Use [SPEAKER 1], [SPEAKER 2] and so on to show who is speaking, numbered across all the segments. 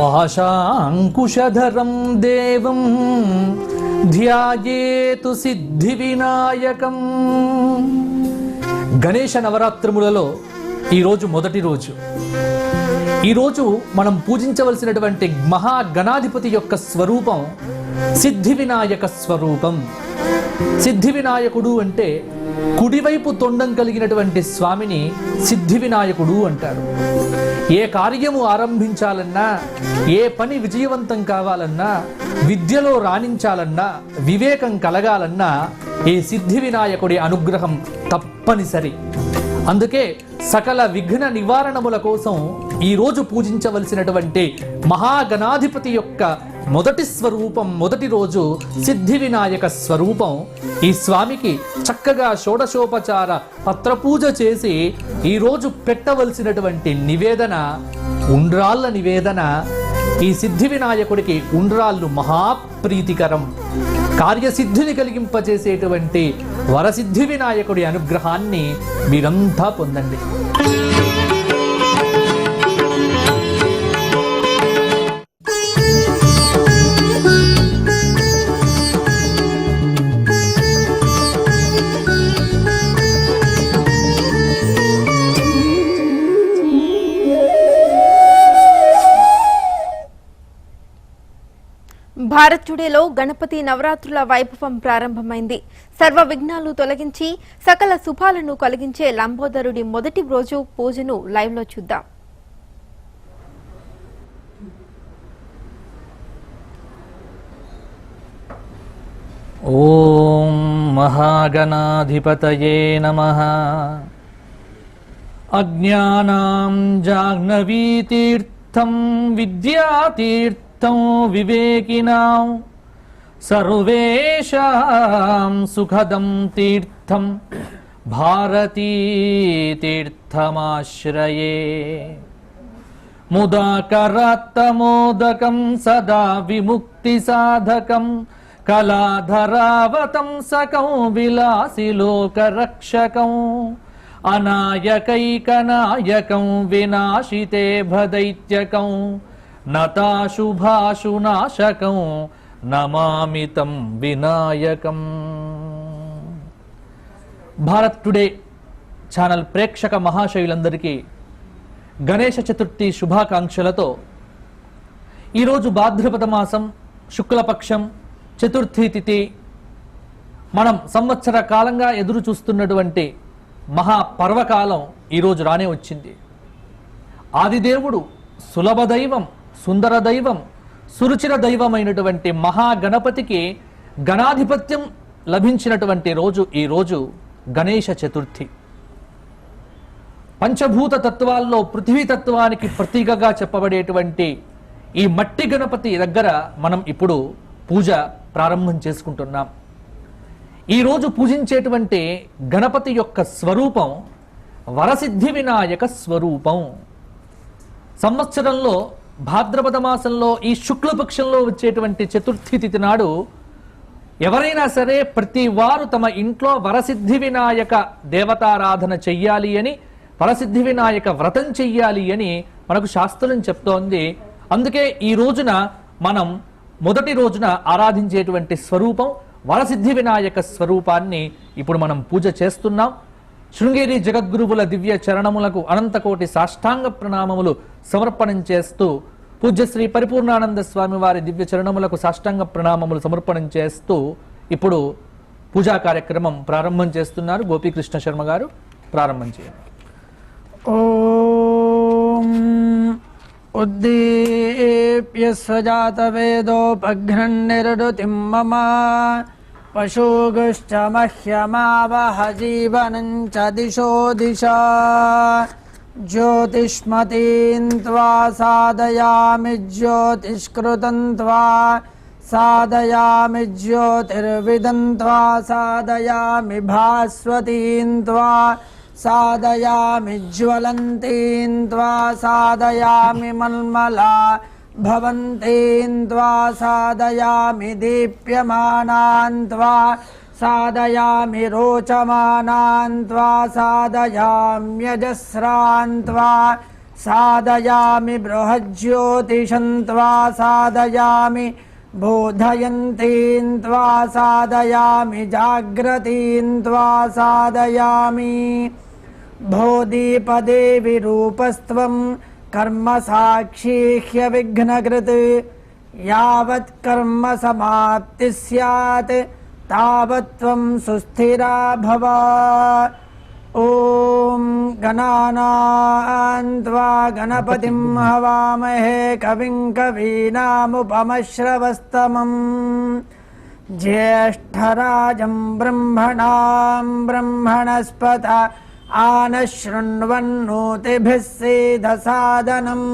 [SPEAKER 1] పాశాంకుశధరం దేవం ధ్యాయేతు సిద్ధి వినాయకం. గణేశ నవరాత్రములలో ఈరోజు మొదటి రోజు. ఈరోజు మనం పూజించవలసినటువంటి మహాగణాధిపతి యొక్క స్వరూపం సిద్ధి వినాయక స్వరూపం. సిద్ధి వినాయకుడు అంటే కుడివైపు తొండం కలిగినటువంటి స్వామిని సిద్ధి వినాయకుడు అంటారు. ఏ కార్యము ఆరంభించాలన్నా, ఏ పని విజయవంతం కావాలన్నా, విద్యలో రాణించాలన్నా, వివేకం కలగాలన్నా ఈ సిద్ధి వినాయకుడి అనుగ్రహం తప్పనిసరి. అందుకే సకల విఘ్న నివారణముల కోసం ఈరోజు పూజించవలసినటువంటి మహాగణాధిపతి యొక్క మొదటి స్వరూపం, మొదటి రోజు సిద్ధి వినాయక స్వరూపం. ఈ స్వామికి చక్కగా షోడశోపచార పత్రపూజ చేసి ఈరోజు పెట్టవలసినటువంటి నివేదన ఉండ్రాళ్ళ నివేదన. ఈ సిద్ధి వినాయకుడికి ఉండ్రాళ్ళు మహాప్రీతికరం. కార్యసిద్ధిని కలిగింపచేసేటువంటి వరసిద్ధి వినాయకుడి అనుగ్రహాన్ని మీరంతా పొందండి.
[SPEAKER 2] భారత్ టుడేలో గణపతి నవరాత్రుల వైభవం ప్రారంభమైంది. సర్వ విఘ్నాలు తొలగించి సకల శుభాలను కలిగించే లంబోదరుడి మొదటి రోజు పూజను లైవ్ లో చూద్దాం.
[SPEAKER 1] ఓం మహాగణాధిపతయే నమః. అజ్ఞానాం జాహ్నవీతీర్థం విద్యాతీర్థం వివేకినాం సర్వేషాం సుఖదం తీర్థం భారతీ తీర్థమాశ్రయే. ముదాకరాత్తమోదకం సదా విముక్తి సాధకం కళాధరావతంసకం విలాసిలోకరక్షకం అనాయకైకనాయకం వినాశితే భదైత్యకం నతాశుభాశునాశకం నమామితం వినాయకం. భారత్ టుడే ఛానల్ ప్రేక్షక మహాశయులందరికీ గణేశ చతుర్థి శుభాకాంక్షలతో ఈరోజు భాద్రపద మాసం శుక్లపక్షం చతుర్థి తిథి, మనం సంవత్సర కాలంగా ఎదురు చూస్తున్నటువంటి మహాపర్వకాలం ఈరోజు రానే వచ్చింది. ఆదిదేవుడు, సులభ దైవం, సుందర దైవం, సురుచిర దైవమైనటువంటి మహాగణపతికి గణాధిపత్యం లభించినటువంటి రోజు ఈ రోజు గణేశ చతుర్థి. పంచభూత తత్వాల్లో పృథ్వీ తత్వానికి ప్రతీకగా చెప్పబడేటువంటి ఈ మట్టి గణపతి దగ్గర మనం ఇప్పుడు పూజ ప్రారంభం చేసుకుంటున్నాం. ఈరోజు పూజించేటువంటి గణపతి యొక్క స్వరూపం వరసిద్ధి వినాయక స్వరూపం. సంవత్సరంలో భాద్రపద మాసంలో ఈ శుక్లపక్షంలో వచ్చేటువంటి చతుర్థి తిథి నాడు ఎవరైనా సరే ప్రతి వారు తమ ఇంట్లో వరసిద్ధి వినాయక దేవతారాధన చెయ్యాలి అని, వరసిద్ధి వినాయక వ్రతం చెయ్యాలి అని మనకు శాస్త్రం చెప్తోంది. అందుకే ఈ రోజున మనం మొదటి రోజున ఆరాధించేటువంటి స్వరూపం వరసిద్ధి వినాయక స్వరూపాన్ని ఇప్పుడు మనం పూజ చేస్తున్నాం. శృంగేరి జగద్గురువుల దివ్య చరణములకు అనంతకోటి సాష్టాంగ ప్రణామములు సమర్పణం చేస్తూ, పూజ్యశ్రీ పరిపూర్ణానంద స్వామి వారి దివ్య చరణములకు సాష్టాంగ ప్రణామములు సమర్పణం చేస్తూ ఇప్పుడు పూజా కార్యక్రమం ప్రారంభం చేస్తున్నారు. గోపీకృష్ణ శర్మ గారు ప్రారంభం చేయండి.
[SPEAKER 3] ఓం ఉద్దీప్య స్వజాత వేదోపఘ్నన్నిర్డుతిం మమ పశూగుశ్చ మహ్యమావహ జీవనం చ దిశో దిశా జ్యోతిష్మతీం త్వా సాధయామి జ్యోతిష్కృతం త్వా సాధయామి జ్యోతిర్విదం త్వా సాధయామి భాస్వతీం త్వా సాధయామి జ్వలంతీం త్వా సాధయామి మల్మలా భవంతీం త్వా సాధయామి దీప్యమానాన్ త్వా సాధయామి రోచమానాన్ త్వా సాధయామ్యజస్రాన్ త్వా साधयामि बृहज्योतिषं त्वा साधयामि बोधयन्तीं त्वा साधयामि जाग्रतीं त्वा साधयामि बोधिपदेवि रूपस्त्वं कर्म साक्षी ह्यविघ्नकृत् यावत् कर्म समाप्ति स्यात् तावत् त्वं सुस्थिरा भव। ॐ गणानां त्वा गणपतिं हवामहे कविं कवीनामुपमश्रवस्तमम् ज्येष्ठराजं ब्रह्मणां ब्रह्मणस्पत आनशृण्वन्नोतिभिः सेदसादनम्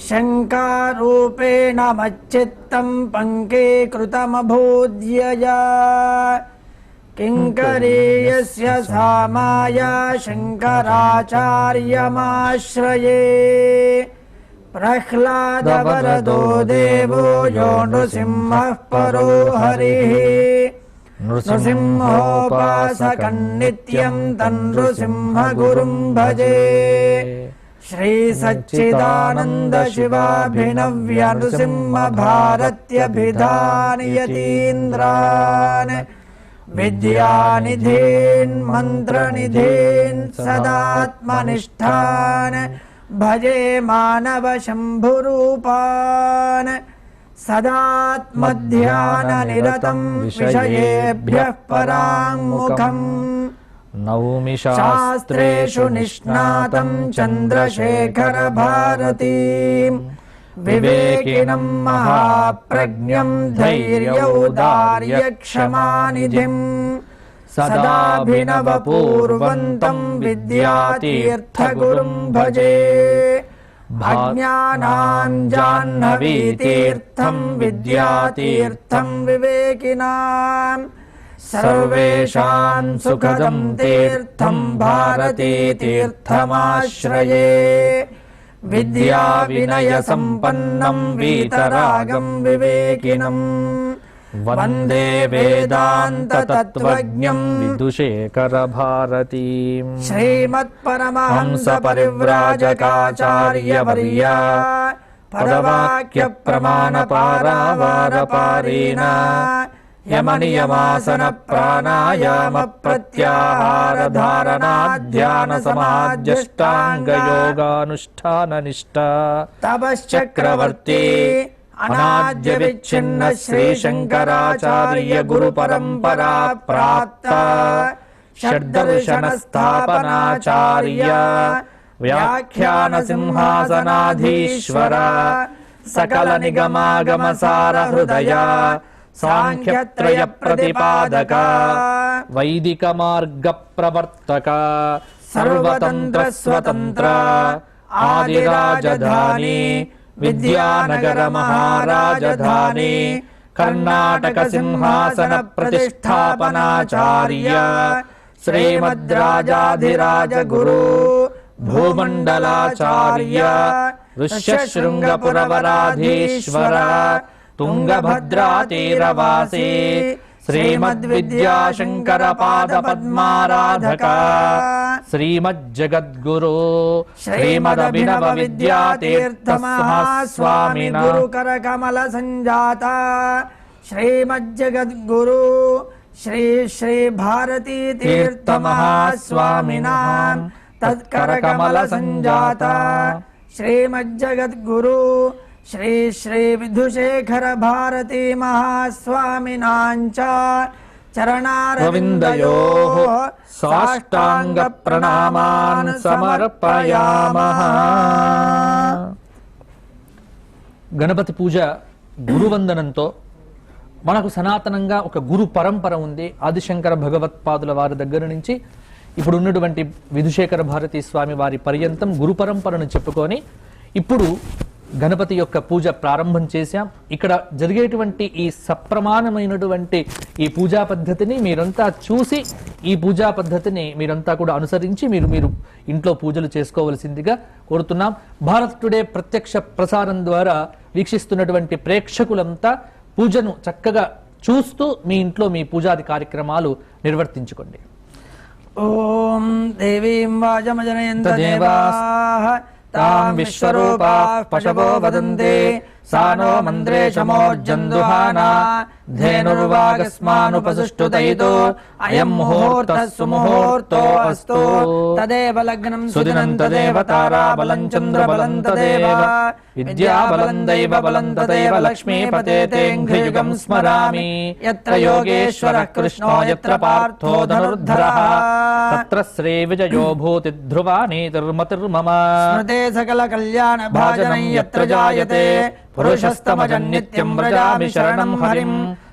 [SPEAKER 3] शङ्कारूपेण मच्चित्तं पङ्कीकृतमभूद्यया किङ्करीयस्य सा माया शङ्कराचार्यमाश्रये प्रह्लादवरदो देवो यो नृसिंहः परो हरिः नृसिंहोपासकं नित्यं तन्नृसिंहगुरुं भजे श्रीसच्चिदानन्द शिवाभिनव्य नृसिंह भारत्यभिधान यतीन्द्रान् विद्यानिधीन् मन्त्रनिधीन् सदात्मनिष्ठान् भजे मानव शम्भुरूपान् सदात्मध्याननिरतं विषयेभ्यः पराङ्मुखम्
[SPEAKER 1] नौमि
[SPEAKER 3] शास्त्रेषु निष्णातं चन्द्रशेखर भारतीं विवेकिनं महाप्रज्ञं धैर्यौदार्यक्षमानिधिं सदाभिनवपूर्वन्तं विद्यातीर्थगुरुं भजे अज्ञानां जाह्नवीतीर्थं विद्यातीर्थं विवेकिनां सर्वेषां सुखदं तीर्थं भारतीतीर्थमाश्रये विद्याविनयसम्पन्नं वीतरागं विवेकिनं वन्दे वेदान्ततत्त्वज्ञं
[SPEAKER 1] विदुशेखर भारतीं
[SPEAKER 3] श्रीमत्परमहंसपरिव्राजकाचार्यवर्या पदवाक्यप्रमाणपारावारपारेण यमनियमासन प्राणायाम प्रत्याहार धारणा ध्यान समाध्यष्टांग योगानुष्ठान निष्ठा तपश्चक्रवर्ती अनाद्य विच्छिन्न श्री शंकराचार्य गुरु परंपरा प्राप्त षड्दर्शन स्थापनाचार्य व्याख्यान सिंहासनाधीश्वर सकल निगमागम सार हृदय सांख्यत्रय प्रतिपादक
[SPEAKER 1] वैदिक मार्ग प्रवर्तक
[SPEAKER 3] सर्वतंत्र स्वतंत्र आदिराजधानी विद्यानगर महाराजधानी कर्नाटक सिंहासन प्रतिष्ठापनाचार्य श्रीमद्राजाधिराज गुरु भूमंडलाचार्य ऋष्यशृंगपुरवराधीश्वर तुंगभद्रातीरवासी श्रीमद्विद्याशंकर पाद पद्माराधक
[SPEAKER 1] श्रीमज्जगद्गुरु
[SPEAKER 3] श्रीमदभिनव विद्यातीर्थ महास्वामिना गुरुकर कमल संजाता श्रीमज्जगद्गुरु श्री श्री भारती तीर्थ महास्वामिना तत्कर कमल संजाता श्रीमज्जगद्गुरु श्री श्री विधुशेखर भारती महास्वामिनांच चरणारविन्दयोः
[SPEAKER 1] साष्टांग प्रणामान् समर्पयामः। గణపతి పూజ గురువందనంతో మనకు సనాతనంగా ఒక గురు పరంపర ఉంది. ఆదిశంకర భగవత్పాదుల వారి దగ్గర నుంచి ఇప్పుడు ఉన్నటువంటి విధుశేఖర భారతీ స్వామి వారి పర్యంతం గురు పరంపరను చెప్పుకొని ఇప్పుడు గణపతి యొక్క పూజ ప్రారంభం చేశాం. ఇక్కడ జరిగేటువంటి ఈ సప్రమాణమైనటువంటి ఈ పూజా పద్ధతిని మీరంతా చూసి ఈ పూజా పద్ధతిని మీరంతా కూడా అనుసరించి మీరు ఇంట్లో పూజలు చేసుకోవలసిందిగా కోరుతున్నాం. భారత్ టుడే ప్రత్యక్ష ప్రసారం ద్వారా వీక్షిస్తున్నటువంటి ప్రేక్షకులంతా పూజను చక్కగా చూస్తూ మీ ఇంట్లో మీ పూజాది కార్యక్రమాలు నిర్వర్తించుకోండి.
[SPEAKER 3] ఓం దేవీం వాజమజనయంత దేవాః
[SPEAKER 1] तां विश्वरूपाः पशवो वदन्ति सा नो मन्द्रे शमोर्जन्दुहाना धेनुर्वागस्मानुपसुष्टुतैतो अयं मुहूर्तः सुमुहूर्तो अस्तु
[SPEAKER 3] तदेव लग्नं
[SPEAKER 1] सुदिनं तदेव ताराबलं चन्द्रबलं तदेव विद्याबलं दैवबलं तदेव लक्ष्मीपते तेऽङ्घ्रियुगं स्मरामि यत्र योगेश्वरः कृष्णो यत्र पार्थो धनुर्धरः तत्र श्रीविजयो भूतिध्रुवा नीतिर्मतिर्मम
[SPEAKER 3] स्मृते सकलकल्याणभाजनं यत्र जायते
[SPEAKER 1] पुरुषस्तमजन्नित्यं व्रजामि शरणं हरिं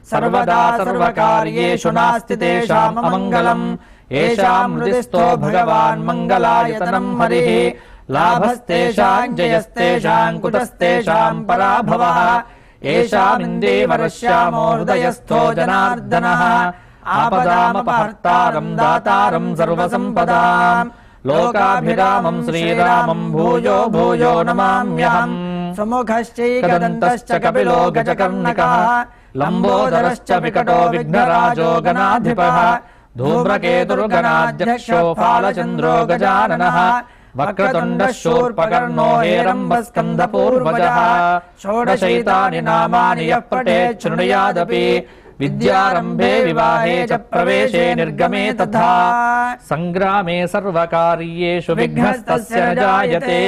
[SPEAKER 1] सर्वदा सर्वकार्येषु नास्ति तेषाम् अमङ्गलम् येषां हृदिस्थो भगवान् मङ्गलायतनं हरिः लाभस्तेषां जयस्तेषां कुतस्तेषां पराभवः येषामिन्दीवरश्यामो हृदयस्थो जनार्दनः आपदामपहर्तारं दातारं सर्वसम्पदाम् लोकाभिरामं श्रीरामं भूयो भूयो नमाम्यहम्
[SPEAKER 3] सुमुखश्चैकदन्तश्च कपिलो गजकर्णकः
[SPEAKER 1] लम्बोदरश्च विकटो विघ्नराजो गणाधिपः धूम्रकेतुर्गणाध्यक्षो फालचन्द्रो गजाननः वक्रतुण्डः शूर्पकर्णो हेरम्बस्कन्धपूर्वजः षोडशैतानि नामानि यः पठेत् शृणुयादपि विद्यारम्भे विवाहे च प्रवेशे निर्गमे तथा संग्रामे सर्वकार्येषु विघ्नस्तस्य न जायते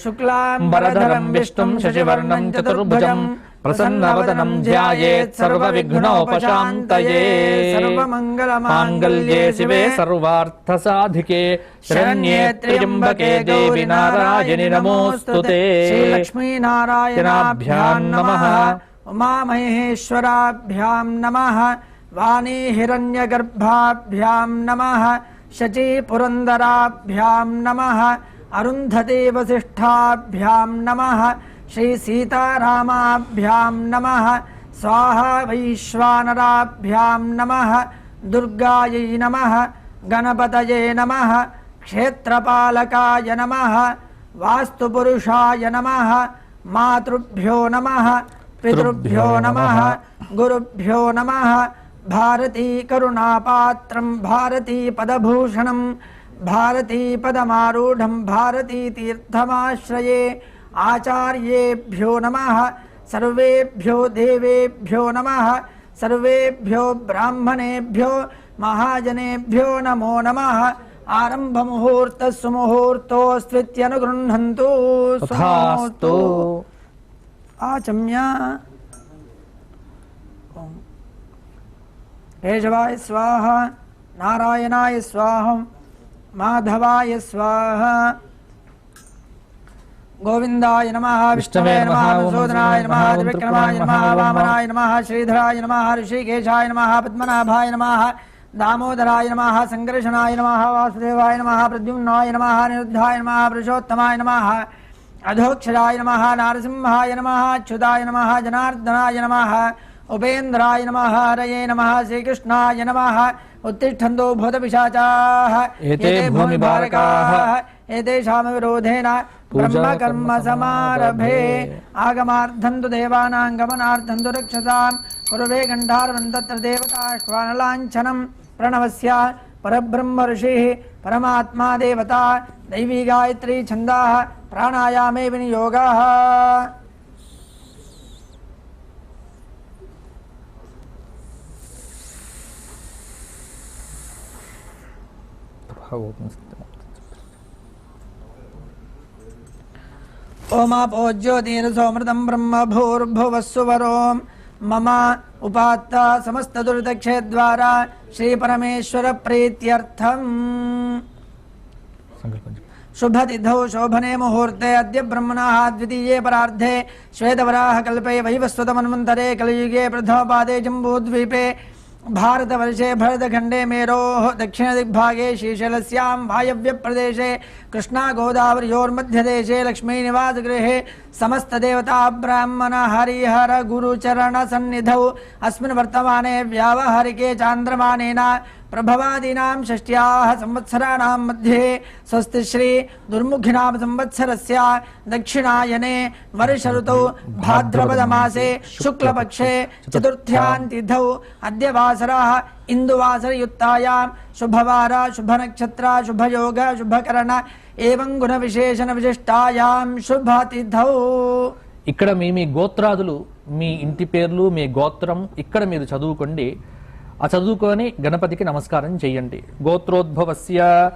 [SPEAKER 1] शुक्लाम्बरधरं विष्णुं शशिवर्णं चतुर्भुजं प्रसन्नवदनं ध्यायेत् सर्वविघ्नोपशान्तये
[SPEAKER 3] सर्वमङ्गलमाङ्गल्ये
[SPEAKER 1] शिवे सर्वार्थसाधिके शरण्ये त्र्यम्बके देवि नारायणि नमोऽस्तुते
[SPEAKER 3] श्रीलक्ष्मीनारायणाभ्यां नमः उमामहेश्वराभ्यां नमः वाणी हिरण्यगर्भाभ्यां नमः शची पुरन्दराभ्यां नमः अरुन्धती वसिष्ठाभ्यां नमः श्री सीतारामाभ्यां नमः स्वाहा वैश्वानराभ्यां नमः दुर्गायै नमः गणपतये नमः क्षेत्रपालकाय नमः वास्तुपुरुषाय नमः मातृभ्यो नमः पितृभ्यो नमः गुरुभ्यो नमः भारती करुणापात्रं भारती पदभूषणं भारती पदमारूढं भारती तीर्थमाश्रये आचार्येभ्यो नमः सर्वेभ्यो देवेभ्यो नमः सर्वेभ्यो ब्राह्मणेभ्यो महाजनेभ्यो नमो नमः आरंभ मुहूर्तः सुमुहूर्तोऽस्त्वित्यनुगृह्णन्तु
[SPEAKER 1] तथास्तु
[SPEAKER 3] आचम्य केशवाय स्वाहा नारायणाय स्वाहा माधवाय स्वाहा गोविंदाय नमः विष्णवे नमः मधुसूदनाय नमः त्रिविक्रमाय नमः वामनाय नमः श्रीधराय नमः ऋषिकेशाय नमः पद्मनाभाय नमः दामोदराय नमः संकर्षणाय नमः वासुदेवाय नमः प्रद्युम्नाय नमः निरुद्धाय नमः पुरुषोत्तमाय नमः अधोक्षराय नमः नारसिंहाय नमः अच्युताय नमः जनार्दनाय नमः उपेन्द्राय नमः हरये नमः श्रीकृष्णाय नमः उत्तिष्ठन्तु भूतपिशाचाः
[SPEAKER 1] एते भूमिभारकाः
[SPEAKER 3] एतेषां विरोधेन ब्रह्मकर्म समारभे आगमार्थं तु देवानां गमनार्थं तु रक्षसां कुरुवे गण्डारवं तत्र देवता श्वानलाञ्छनं प्रणवस्य परब्रह्म ऋषिः परमात्मा देवता दैवी गायत्री छन्दाः प्राणायामे विनियोगः ओमापोज्योतिरसोमृतं ब्रह्म भूर्भुवस्सुवरों मम उपात्ता समस्तदुरितक्षेद्वारा श्रीपरमेश्वर प्रीत्यर्थम् शुभतिथौ शोभने मुहूर्ते अद्य ब्रह्मणः द्वितीये परार्धे श्वेतवराह कल्पे वैवस्वतमन्वन्तरे कलियुगे प्रथमपादे जम्बूद्वीपे भारतवर्षे भरतखण्डे मेरोः दक्षिणदिग्भागे श्रीशैलस्यां वायव्यप्रदेशे कृष्णा गोदावर्योर्मध्यदेशे लक्ष्मीनिवासगृहे समस्तदेवता ब्राह्मण हरिहर गुरुचरणसन्निधौ अस्मिन् वर्तमाने व्यावहारिके चान्द्रमानेन प्रभवादीनां षष्ट्याः संवत्सराणां मध्ये स्वस्ति श्री दुर्मुखिनाम संवत्सरस्य दक्षिणायने वर्ष ऋतौ भाद्रपदमासे शुक्लपक्षे चतुर्थ्यां तिथौ अद्य वासरः इंदुवासरयुक्तायां शुभवार शुभनक्षत्र शुभयोग शुभकरण ఏవం గుణ విశేషణ విశిష్టాయాం శుభతిథౌ.
[SPEAKER 1] ఇక్కడ మీ గోత్రాదులు, మీ ఇంటి పేర్లు, మీ గోత్రం ఇక్కడ మీరు చదువుకోండి. ఆ చదువుకొని గణపతికి నమస్కారం చేయండి. గోత్రోద్భవస్య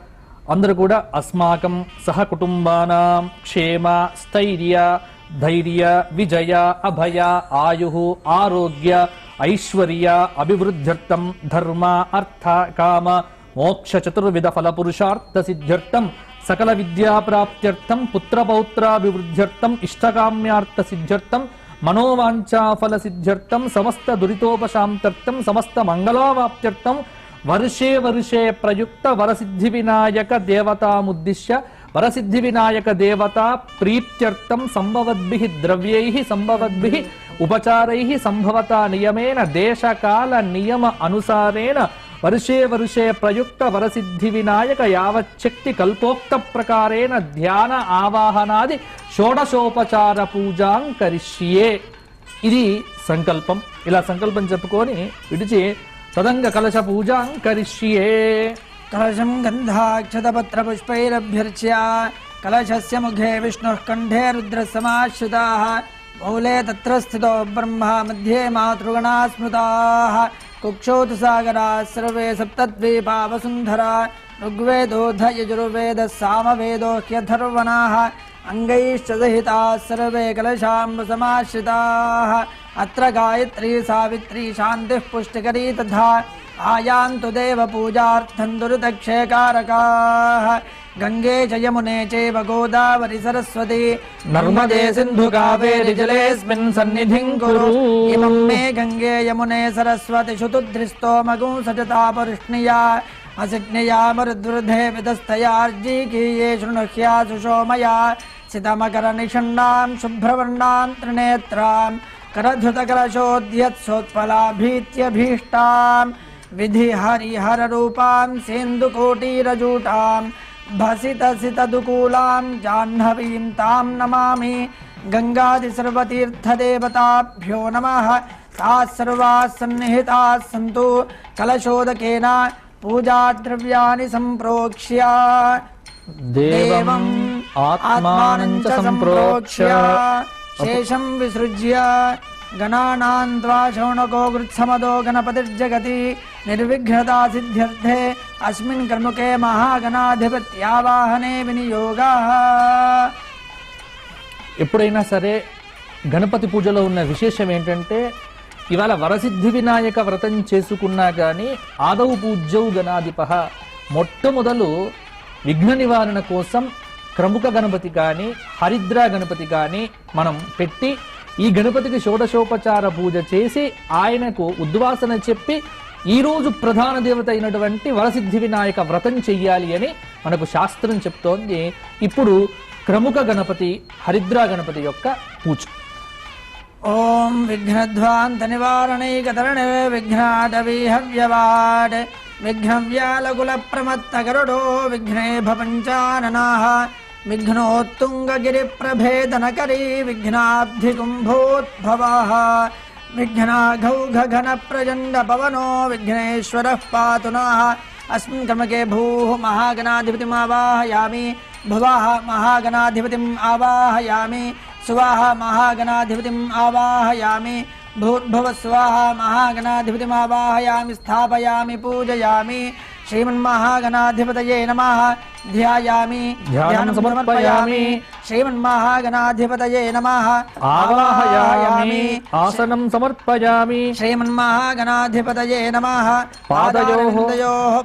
[SPEAKER 1] అందరూ కూడా అస్మాకం సహ కుటుంబానాం క్షేమ స్థైర్య ధైర్య విజయ అభయ ఆయు ఆరోగ్య ఐశ్వర్య అభివృద్ధ్యర్థం ధర్మ అర్థ కామ మోక్ష చతుర్విధ ఫల పురుషార్థ సిద్ధ్యర్థం సకల విద్యా ప్రాప్త్యర్థం పుత్రపౌత్రాభివృద్ధ్యర్థం ఇష్టకామ్యార్థ సిద్ధ్యర్థం మనోవాంఛా ఫల సిద్ధ్యర్థం సమస్త దురితోపశాంత్యర్థం సమస్త మంగళావాప్త్యర్థం వర్షే వర్షే ప్రయుక్త వరసిద్ధి వినాయక దేవతాముద్దిశ్య వరసిద్ధి వినాయక దేవతా ప్రీత్యర్థం సంభవద్భిః ద్రవ్యైః సంభవద్భిః ఉపచారైః సంభవతా నియమేన దేశకాల నియమ అనుసారేణ వర్షే వర్షే ప్రయుక్త వరసిద్ధి వినాయక యావచ్చక్తి కల్పోక్త ప్రకారేణ ధ్యాన ఆవాహనాది షోడశోపచార పూజాం కరిష్యే. ఇది సంకల్పం. ఇలా సంకల్పం చెప్పుకొని విడిచి తదంగ కలశ పూజాం కరిష్యే.
[SPEAKER 3] కలశం గంధాక్షతపత్ర పుష్పైరభ్యర్చ్య కలశస్య ముఖే విష్ణుః కంఠే రుద్రः సమాశ్రితాః మౌలే తత్ర స్థితో బ్రహ్మ మధ్యే మాతృగణా స్మృతాః కుక్షోతు సాగరాः సర్వే సప్తద్వీపా వసుంధరా ఋగ్వేదోऽధ యజుర్వేదः సామవేదో హ్యథర్వణాः అంగైశ్చ సహితాः సర్వే కలశాంబ సమాశ్రితాः అత్ర గాయత్రీ సావిత్రీ శాంతిః పుష్టికరీ తథా ఆయాంతు దేవ పూజార్థం దురితక్షయకారకాః గంగే చ యమునే చైవ గోదావరి సరస్వతి నర్మదే సింధు కావేరి జలేస్మిన్ సన్నిధిం కురు. ఇమం మే గంగే యమునే సరస్వతి శుతుద్రిస్తోమగుం సజతాపరుష్ణియా అసిజ్ఞయా మరుద్వృధే విదస్తయార్జీకీయే శృణుహ్యా సుషోమయా సితమకర నిషణ్ణాం శుభ్రవర్ణాం త్రినేత్రాం करधृतकलशोद्यत्सोत्पलाभीत्यभीष्टां विधि हरिहर रूपां सेन्दुकोटिरजूटां भसितसितदुकूलां जाह्नवीं तां नमामि. गङ्गादिसर्वतीर्थदेवताभ्यो नमः. ताः सर्वाः सन्निहिताः सन्तु कलशोदकेन पूजाद्रव्याणि सम्प्रोक्ष्य देवम् आत्मानं च सम्प्रोक्ष्य शेषं विसृज्य गणानां त्वा शौनको गृत्समदो गणपतिर्जगति निर्विघ्नता सिद्ध्यर्थे अस्मिन् कर्मुके महागणाधिपत्यावाहने विनियोगः.
[SPEAKER 1] ఎప్పుడైనా సరే గణపతి పూజలో ఉన్న విశేషం ఏంటంటే ఇవాళ వరసిద్ధి వినాయక వ్రతం చేసుకున్నా కానీ ఆదౌ పూజ్యౌ గణాధిపః మొట్టమొదలు విఘ్న నివారణ కోసం క్రముక గణపతి కానీ హరిద్రా గణపతి కానీ మనం పెట్టి ఈ గణపతికి షోడశోపచార పూజ చేసి ఆయనకు ఉద్వాసన చెప్పి ఈరోజు ప్రధాన దేవత అయినటువంటి వరసిద్ధి వినాయక వ్రతం చెయ్యాలి అని మనకు శాస్త్రం చెప్తోంది. ఇప్పుడు క్రముక గణపతి హరిద్రా గణపతి యొక్క పూజ.
[SPEAKER 3] ఓం విఘ్నధ్వాంత నివారణైకతరణే విఘ్నాటవీహవ్యవాడ్ విఘ్నవ్యాలకుల ప్రమత్త గరుడో విఘ్నేభ పంచాననాః విఘ్నోత్తుంగగిరిప్రభేదనకరీ విఘ్నాబ్ధికుంభోద్భవః విఘ్నాఘౌఘఘన ప్రచండ పవనో విఘ్నేశ్వరః పాతు నః. अस्मिन् क्रमके भूः महागणाधिपतिम् आवाहयामि भुवः महागणाधिपतिम् आवाहयामि सुवः महागणाधिपतिम् आवाहयामि भूर्भुवः स्वः महागणाधिपतिम् आवाहयामि स्थापयामि पूजयामि. श्रीमन्महागणाधिपतये नमः. ध्यायामि ध्यानं समर्पयामि. श्रीमन्महागणाधिपतये नमः.
[SPEAKER 1] आवाहयामि आसनं समर्पयामि.
[SPEAKER 3] श्रीमन्महागणाधिपतये नमः.
[SPEAKER 1] पादयोः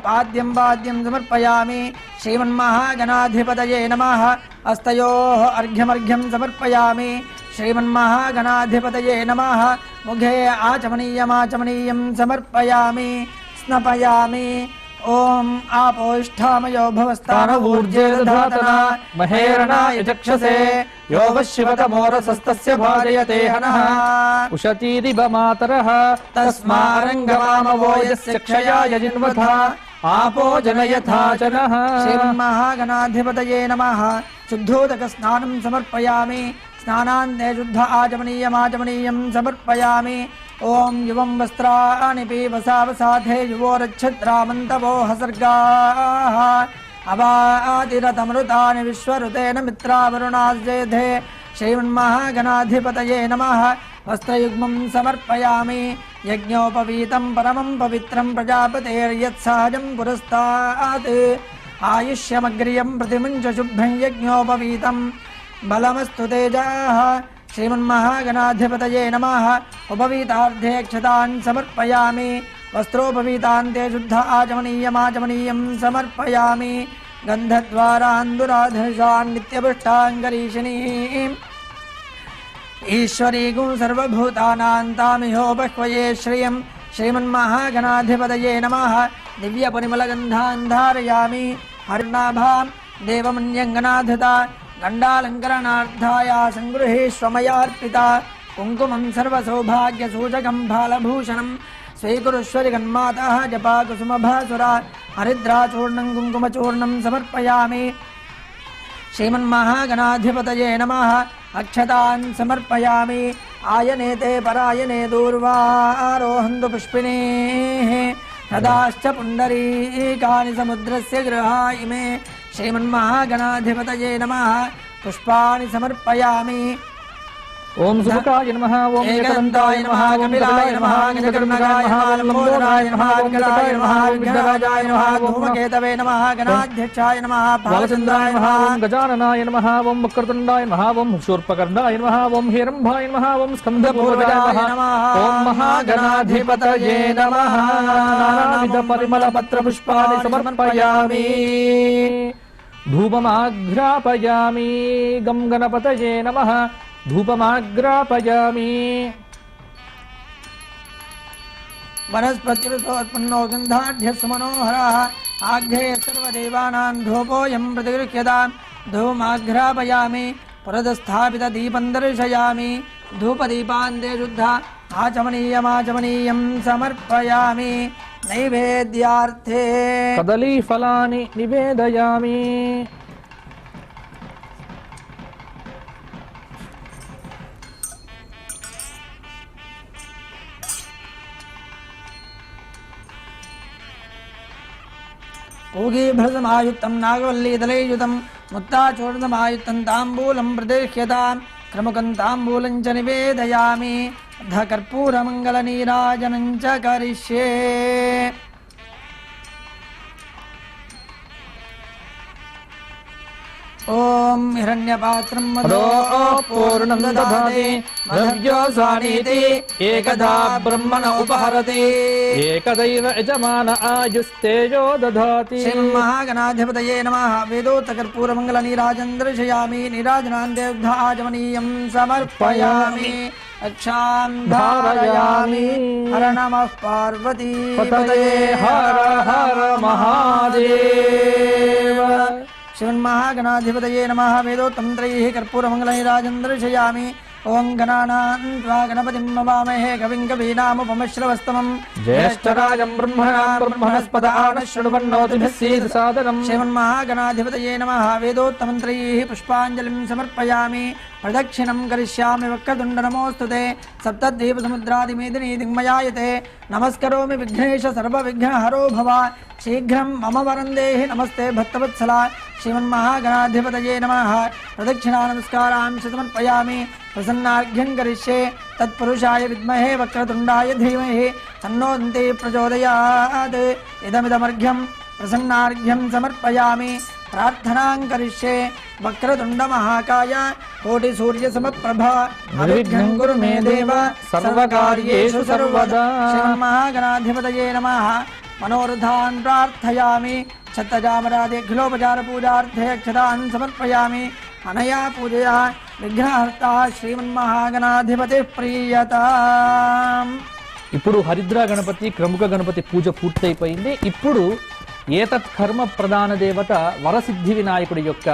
[SPEAKER 3] पाद्यं पाद्यं समर्पयामि. श्रीमन्महागणाधिपतये नमः. हस्तयोः अर्घ्यमर्घ्यं समर्पयामि. श्रीमन्महागणाधिपतये नमः. मुखे आचमनीयमाचमनीयं समर्पयामि. स्नपयामि. ओम आपोष्ठामयो भवस्तानऊर्जे दधातना महेरणाय चक्षसे यो वशिवतमोरसस्तस्य भार्यते हनः
[SPEAKER 1] उशतीरिव मातरः
[SPEAKER 3] तस्मारङ्गवामवो यस्य क्षयाय जिन्वथा आपो जनयथा जनः. श्रीमन्महागणाधिपतये नमः. शुद्धोदकस्नानं समर्पयामि. स्नानान्ते शुद्ध आचमनीयमाचमनीयं समर्पयामि. ओम युवं वस्त्राणि पीवसावसाधे युवोरच्छद्रामन्तवो हसर्गाः अवातिरतमृतानि विश्वऋतेन मित्रावरुणास्येधे श्रीमन्महागणाधिपतये नमः वस्त्रयुग्मं समर्पयामि यज्ञोपवीतं परमं पवित्रं प्रजापतेर्यत्सहजं पुरस्तात् आयुष्यमग्रियं प्रतिमुञ्च शुभ्रं यज्ञोपवीतं बलमस्तु तेजाः श्रीमन्महागणाधिपतये नमः उपवीतार्धे क्षतान् समर्पयामि वस्त्रोपवीतान्ते शुद्ध आचमनीयमाचमनीयं समर्पयामि गन्धद्वारान्दुराधर्षान् नित्यपुष्टाङ्गरीषिणीम् ईश्वरीगुं सर्वभूतानां तामिहोपह्वये श्रियं श्रीमन्महागणाधिपतये नमः दिव्यपरिमलगन्धान् धारयामि हरिनाभां देवमन्यङ्गनाधता गण्डालङ्करणार्थाय सङ्गृहेष्वमयार्पिता कुङ्कुमं सर्वसौभाग्यसूचकं फालभूषणं स्वीकुरुष्व जगन्मातः जपाकुसुमभासुरा हरिद्राचूर्णं कुङ्कुमचूर्णं समर्पयामि श्रीमन्महागणाधिपतये नमः अक्षतान् समर्पयामि आयनेते परायणे दूर्वारोहन्तु पुष्पिणीः तदाश्च पुण्डरीकानि समुद्रस्य गृहा इमे श्रीमन्महागणाधिपतये नमः पुष्पाणि समर्पयामि
[SPEAKER 1] ओम सुमुखाय नमः ओम
[SPEAKER 3] एकदन्ताय नमः कपिलाय नमः गजकर्णकाय नमः लंबोदराय नमः विकटाय नमः विघ्नराजाय नमः धूमकेतवे नमः गणाध्यक्षाय नमः भालचन्द्राय नमः
[SPEAKER 1] ओम गजाननाय नमः ओम वक्रतुण्डाय नमः ओम शूर्पकर्णाय नमः ओम हिरम्भाय नमः ओम स्कन्धपूर्वजाय नमः ओम महागणाधिपतये नमः नानाविध परिमल पत्र पुष्पाणि समर्पयामि धूपमाघ्रापयामि गं गणपतये नमः धूपमाग्रापयामि
[SPEAKER 3] वनस्पतिरुतोत्पन्नो गन्धाढ्यस्य मनोहरः आघ्रे सर्वदेवानां धूपोऽयं प्रतिगृह्यतां धूमाघ्रापयामि पुरतस्थापितदीपं दर्शयामि धूपदीपान्ते शुद्धा आचमनीयमाचमनीयं समर्पयामि नैवेद्यार्थे
[SPEAKER 1] कदलीफलानि निवेदयामि
[SPEAKER 3] पूगीभृतमायुक्तं नागवल्लीदलैयुतं मुक्ताचूर्णमायुक्तं ताम्बूलं प्रदर्श्यतां क्रमुकं ताम्बूलं च निवेदयामि अध कर्पूरमङ्गलनीराजनं च करिष्ये ओम हिरण्यपात्रं मदो पूर्णं दधाति मधव्योऽसानीति एकदा ब्रह्मण उपहरति
[SPEAKER 1] एकदैव यजमान आयुस्तेजो दधाति
[SPEAKER 3] श्रीमन्महागणाधिपतये नमः वेदोत्तकर्पूरमङ्गलनीराजनं दर्शयामि नीराजनान्ते उद्धाचमनीयं समर्पयामि रक्षां धारयामि हर नमः पार्वती
[SPEAKER 1] पतये हर हर महादेव
[SPEAKER 3] श्रीमन्महागणाधिपतये नमः वेदोत्तमत्रैः कर्पूरमङ्गलनीराजनं दर्शयामि ओं गणानां त्वा गणपतिं नमामहे कविं कवीनामुपमश्रवस्तमं
[SPEAKER 1] ज्येष्ठराजं ब्रह्मणस्पद आनशृण्वन्नोतिभिः सीदसादनम्
[SPEAKER 3] श्रीमन्महागणाधिपतये नमः वेदोत्तमत्रैः पुष्पाञ्जलिं समर्पयामि प्रदक्षिणं करिष्यामि वक्रतुण्ड नमोऽस्तुते सप्तद्वीपसमुद्रादिमेदिनी दिग्मयायते नमस्करोमि विघ्नेश सर्वविघ्नहरो भव शीघ्रं मम वरं देहि नमस्ते भक्तवत्सला श्रीमन्महागणाधिपतये नमः प्रदक्षिणा नमस्कारां समर्पयामि प्रसन्नार्घ्यं करिष्ये तत्पुरुषाय विद्महे वक्रतुण्डाय धीमहि तन्नो दन्ति प्रचोदयात् इदमिदमर्घ्यं प्रसन्नार्घ्यं समर्पयामि प्रार्थनां करिष्ये वक्रतुण्डमहाकाय कोटिसूर्यसमप्रभा निर्विघ्नं कुरु मे देव सर्वकार्येषु सर्वदा श्रीमन्महागणाधिपतये नमः मनोरथान् प्रार्थयामि छत्तजामरादिखिलोपचारपूजार्थे अक्षतान् समर्पयामि अनया पूजया विघ्नहर्ता श्रीमन्महागणाधिपतिः प्रीयताम्
[SPEAKER 1] ఇప్పుడు హరిద్ర గణపతి క్రముక గణపతి పూజ పూర్తయిపోయింది. ఇప్పుడు ఏతత్ కర్మ ప్రధాన దేవత వరసిద్ధి వినాయకుడి యొక్క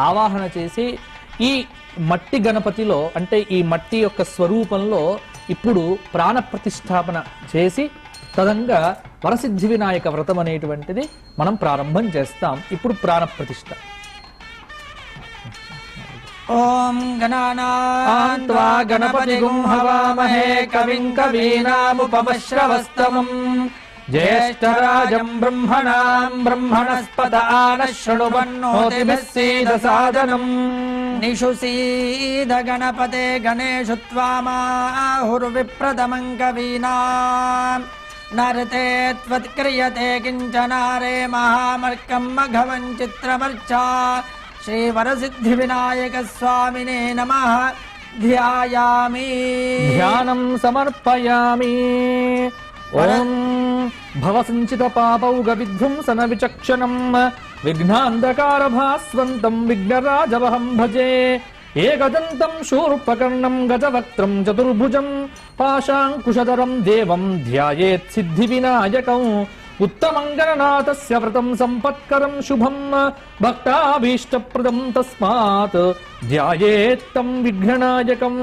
[SPEAKER 1] ఆవాహన చేసి ఈ మట్టి గణపతిలో అంటే ఈ మట్టి యొక్క స్వరూపంలో ఇప్పుడు ప్రాణ ప్రతిష్టాపన చేసి తదంగా వరసిద్ధి వినాయక వ్రతం అనేటువంటిది మనం ప్రారంభం చేస్తాం. ఇప్పుడు ప్రాణ ప్రతిష్ఠ.
[SPEAKER 3] ఓం గణానాం త్వా గణపతిగుం హవామహే కవిం కవీనాముపమశ్రవస్తమం
[SPEAKER 1] జ్యేష్ఠరాజం బ్రహ్మణాం బ్రహ్మణస్పత ఆనః శృణువన్నోతిభిः सीदसादनम्
[SPEAKER 3] నిషుసీద గణపతే గణేషు త్వామాహుర్విప్రథమం కవీనాం నరతే త్వత్క్రియతే కించనారే మహామర్కం మఘవం చిత్రమర్చా శ్రీవరసిద్ధివినాయక స్వామినే నమః ధ్యాయామి
[SPEAKER 1] ధ్యానం సమర్పయామి. ఓం భవసంచిత పాపౌగ విధ్వంసన విచక్షణం విఘ్నాంధకార భాస్వంతం విఘ్నరాజవహం భజే. ఏకదంతం శూర్పకర్ణం గజవక్త్రం చతుర్భుజం పాశాంకుశధరం దేవం ధ్యాయేత్ సిద్ధి వినాయకం. ఉత్తమం గణనాథస్య వ్రతం సంపత్కరం శుభం భక్తాభీష్టప్రదం తస్మాత్ ధ్యాయేత్తం విఘ్ననాయకం.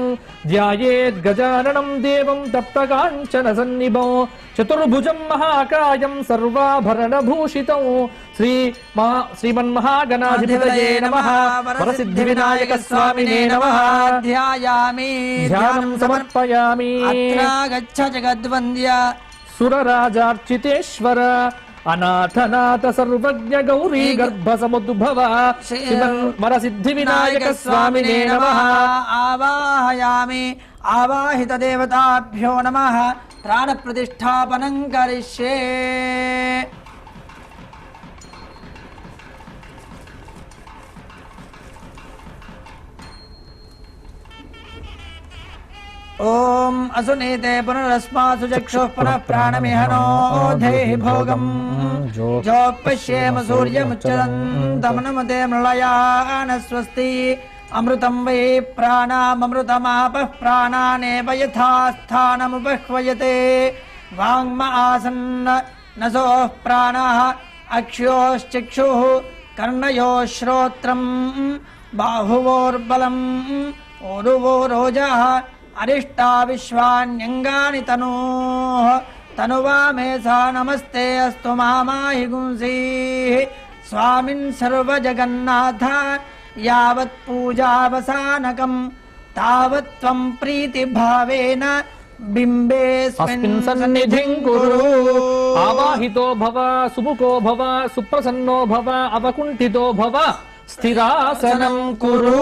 [SPEAKER 1] ధ్యాయేత్ గజాననం దేవం తప్తకాంచన సన్నిభం చతుర్భుజం మహాకాయం సర్వాభరణభూషితం. శ్రీమన్మహాగణాధిపతయే నమః. వరసిద్ధి వినాయక స్వామినే నమః.
[SPEAKER 3] ధ్యాయామి
[SPEAKER 1] ధ్యానం సమర్పయామి.
[SPEAKER 3] అత్రాగచ్చ జగద్వంద్య
[SPEAKER 1] సురరాజార్చితేశ్వర అనాథనాథ సర్వజ్ఞ గౌరీ గర్భ సముద్భవ వరసిద్ధి వినాయక స్వామినే నమః.
[SPEAKER 3] ఆవాహయామి ఆవాహిత దేవతాభ్యో నమః. ప్రాణ ప్రతిష్టాపనం కరిష్యే. ఓం అసునీతే పునరస్మాసు చక్షుః పునః ప్రాణమిహనో దేహి భోగం జోపశ్యేమ సూర్యముచ్చదంతమనుమతే మృళయాన స్వస్తి. అమృతం వై ప్రాణామృతమాపః ప్రాణానేవ యథా స్థానముపహ్వయతే. వాంగ్మ ఆసన్న నసోః ప్రాణః అక్ష్యోశ్చక్షుః కర్ణయోః శ్రోత్రం బాహువోర్బలం ఓరువో రోజః అరిష్టా విశ్వాన్యంగాని తనూః తనువామేసా నమస్తే అస్తు మామాహి గుంసీః. స్వామిన్ సర్వజగన్నాథ యావత్ పూజావసానకం తావత్ త్వం ప్రీతిభావేన బింబేస్మిన్ సన్నిధిం కురు.
[SPEAKER 1] ఆవాహితో భవ సుముఖో భవ సుప్రసన్నో భవ అవకుంఠితో భవ స్థిరాసనం కురు.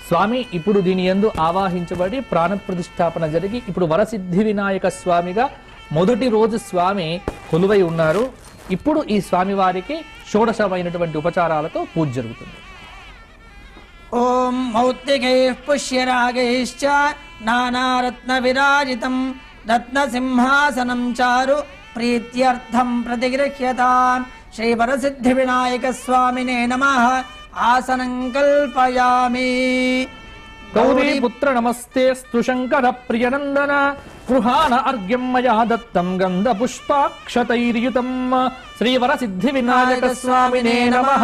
[SPEAKER 1] స్వామి ఇప్పుడు దీని యందు ఆవాహించబడి ప్రాణ ప్రతిష్టాపన జరిగి ఇప్పుడు వరసిద్ధి వినాయక స్వామిగా మొదటి రోజు స్వామి కొలువై ఉన్నారు. ఇప్పుడు ఈ స్వామి వారికి షోడశమైనటువంటి ఉపచారాలతో పూజ జరుగుతుంది.
[SPEAKER 3] ఓం మౌక్తికైః పుష్యరాగైశ్చ నానారత్న విరాజితం రత్నసింహాసనం చారు ప్రీత్యర్థం ప్రతిగృహ్యతాం. శ్రీవరసిద్ధి వినాయక స్వామినే నమః. ఆసనం కల్పయామి.
[SPEAKER 1] గౌరీ పుత్ర నమస్తేస్తు శంకర ప్రియనందన గృహాణ అర్ఘ్యం మయా దత్తం గంధ పుష్పాక్షతైర్యుతం. శ్రీవరసిద్ధి వినాయక స్వామినే నమః.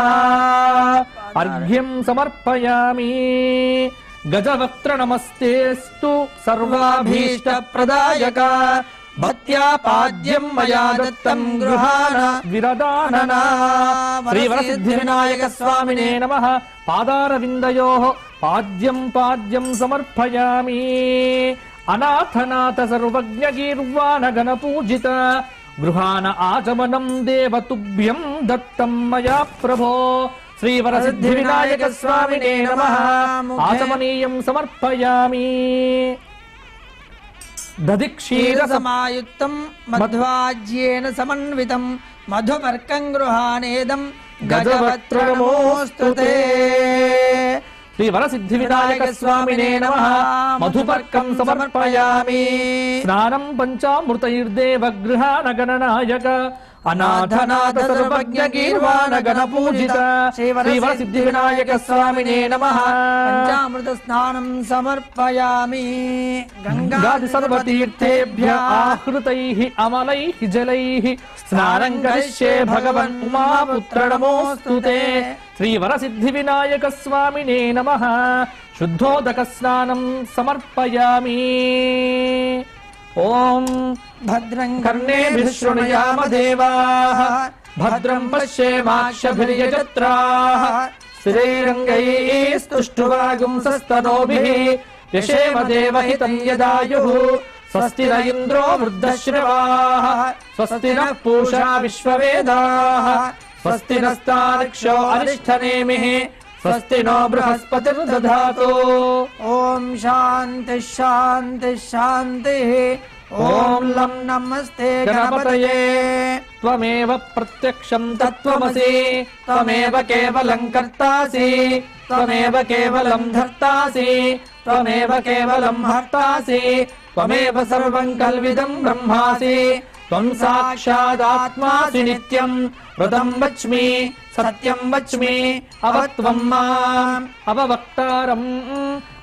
[SPEAKER 1] అర్ఘ్యం సమర్పయామి. గజవక్త్ర నమస్తేస్తు సర్వాభీష్ట ప్రదాయక భక్త్యా పాద్యం మయా దత్తం గృహాణ విరదానన. శ్రీవరసిద్ధి వినాయక స్వామినే నమః. పాదారవిందయోః పాద్యం పాద్యం సమర్పయామి. అనాథనాథ సర్వజ్ఞ గీర్వాణ గణ పూజిత గృహాణ ఆచమనం దేవతుభ్యం దత్తం మయా ప్రభో. శ్రీవరసిద్ధి వినాయక స్వామినే నమః. ఆచమనీయం సమర్పయామి.
[SPEAKER 3] దధిక్షీరసమాయుక్తం మధ్వాజ్యేన సమన్వితం మధుపర్కం గృహానేదం గజవక్త్రనమోస్తుతే.
[SPEAKER 1] శ్రీ వరసిద్ధి వినాయక స్వామినే నమః. మధుపర్కం సమర్పయామి. స్నానం పంచామృతైర్దేవ గృహాణ గణనాయక అనాథనాథ సర్వజ్ఞ గీర్వాణ గణ పూజిత శ్రీవరసిద్ధి వినాయక స్వామినే నమః.
[SPEAKER 3] పంచామృత స్నానం సమర్పయామి.
[SPEAKER 1] గంగాది సర్వతీర్థేభ్య ఆహృతైః అమలైః జలైః స్నానం కరిష్యే భగవన్ ఉమాపుత్ర నమోస్తుతే. శ్రీవరసిద్ధి వినాయక స్వామినే నమః. శుద్ధోదక స్నానం సమర్పయామి. ఓం
[SPEAKER 3] భద్రం
[SPEAKER 1] కర్ణేభిః శృణుయామ దేవాః భద్రం పశ్యేమాక్షభిర్యజత్రాః శ్రీరంగైస్తుష్టువాగుంసస్తనోభిః యశేమ దేవహితం యదాయుః స్వస్తి న ఇంద్రో వృద్ధశ్రవాః స్వస్తి నః పూషా విశ్వవేదాః స్వస్తి నస్తార్క్ష్యో అరిష్టనేమిః స్వస్తి నో బృహస్పతిర్దధాతు.
[SPEAKER 3] ఓం శాంతి శాంతి శాంతి. ఓం లం నమస్తే గణపతయే.
[SPEAKER 1] త్వమేవ ప్రత్యక్షం తత్వమసి త్వమేవ కేవలం కర్తాసి త్వమేవ కేవలం ధర్తాసి త్వమేవ కేవలం హర్తాసి త్వమేవ సర్వం కల్విదం బ్రహ్మాసి త్వం సాక్షాదాత్మాసి నిత్యం ఋతం వచ్మి సత్యం వచ్మి అవత్వం మాం అవవక్తారం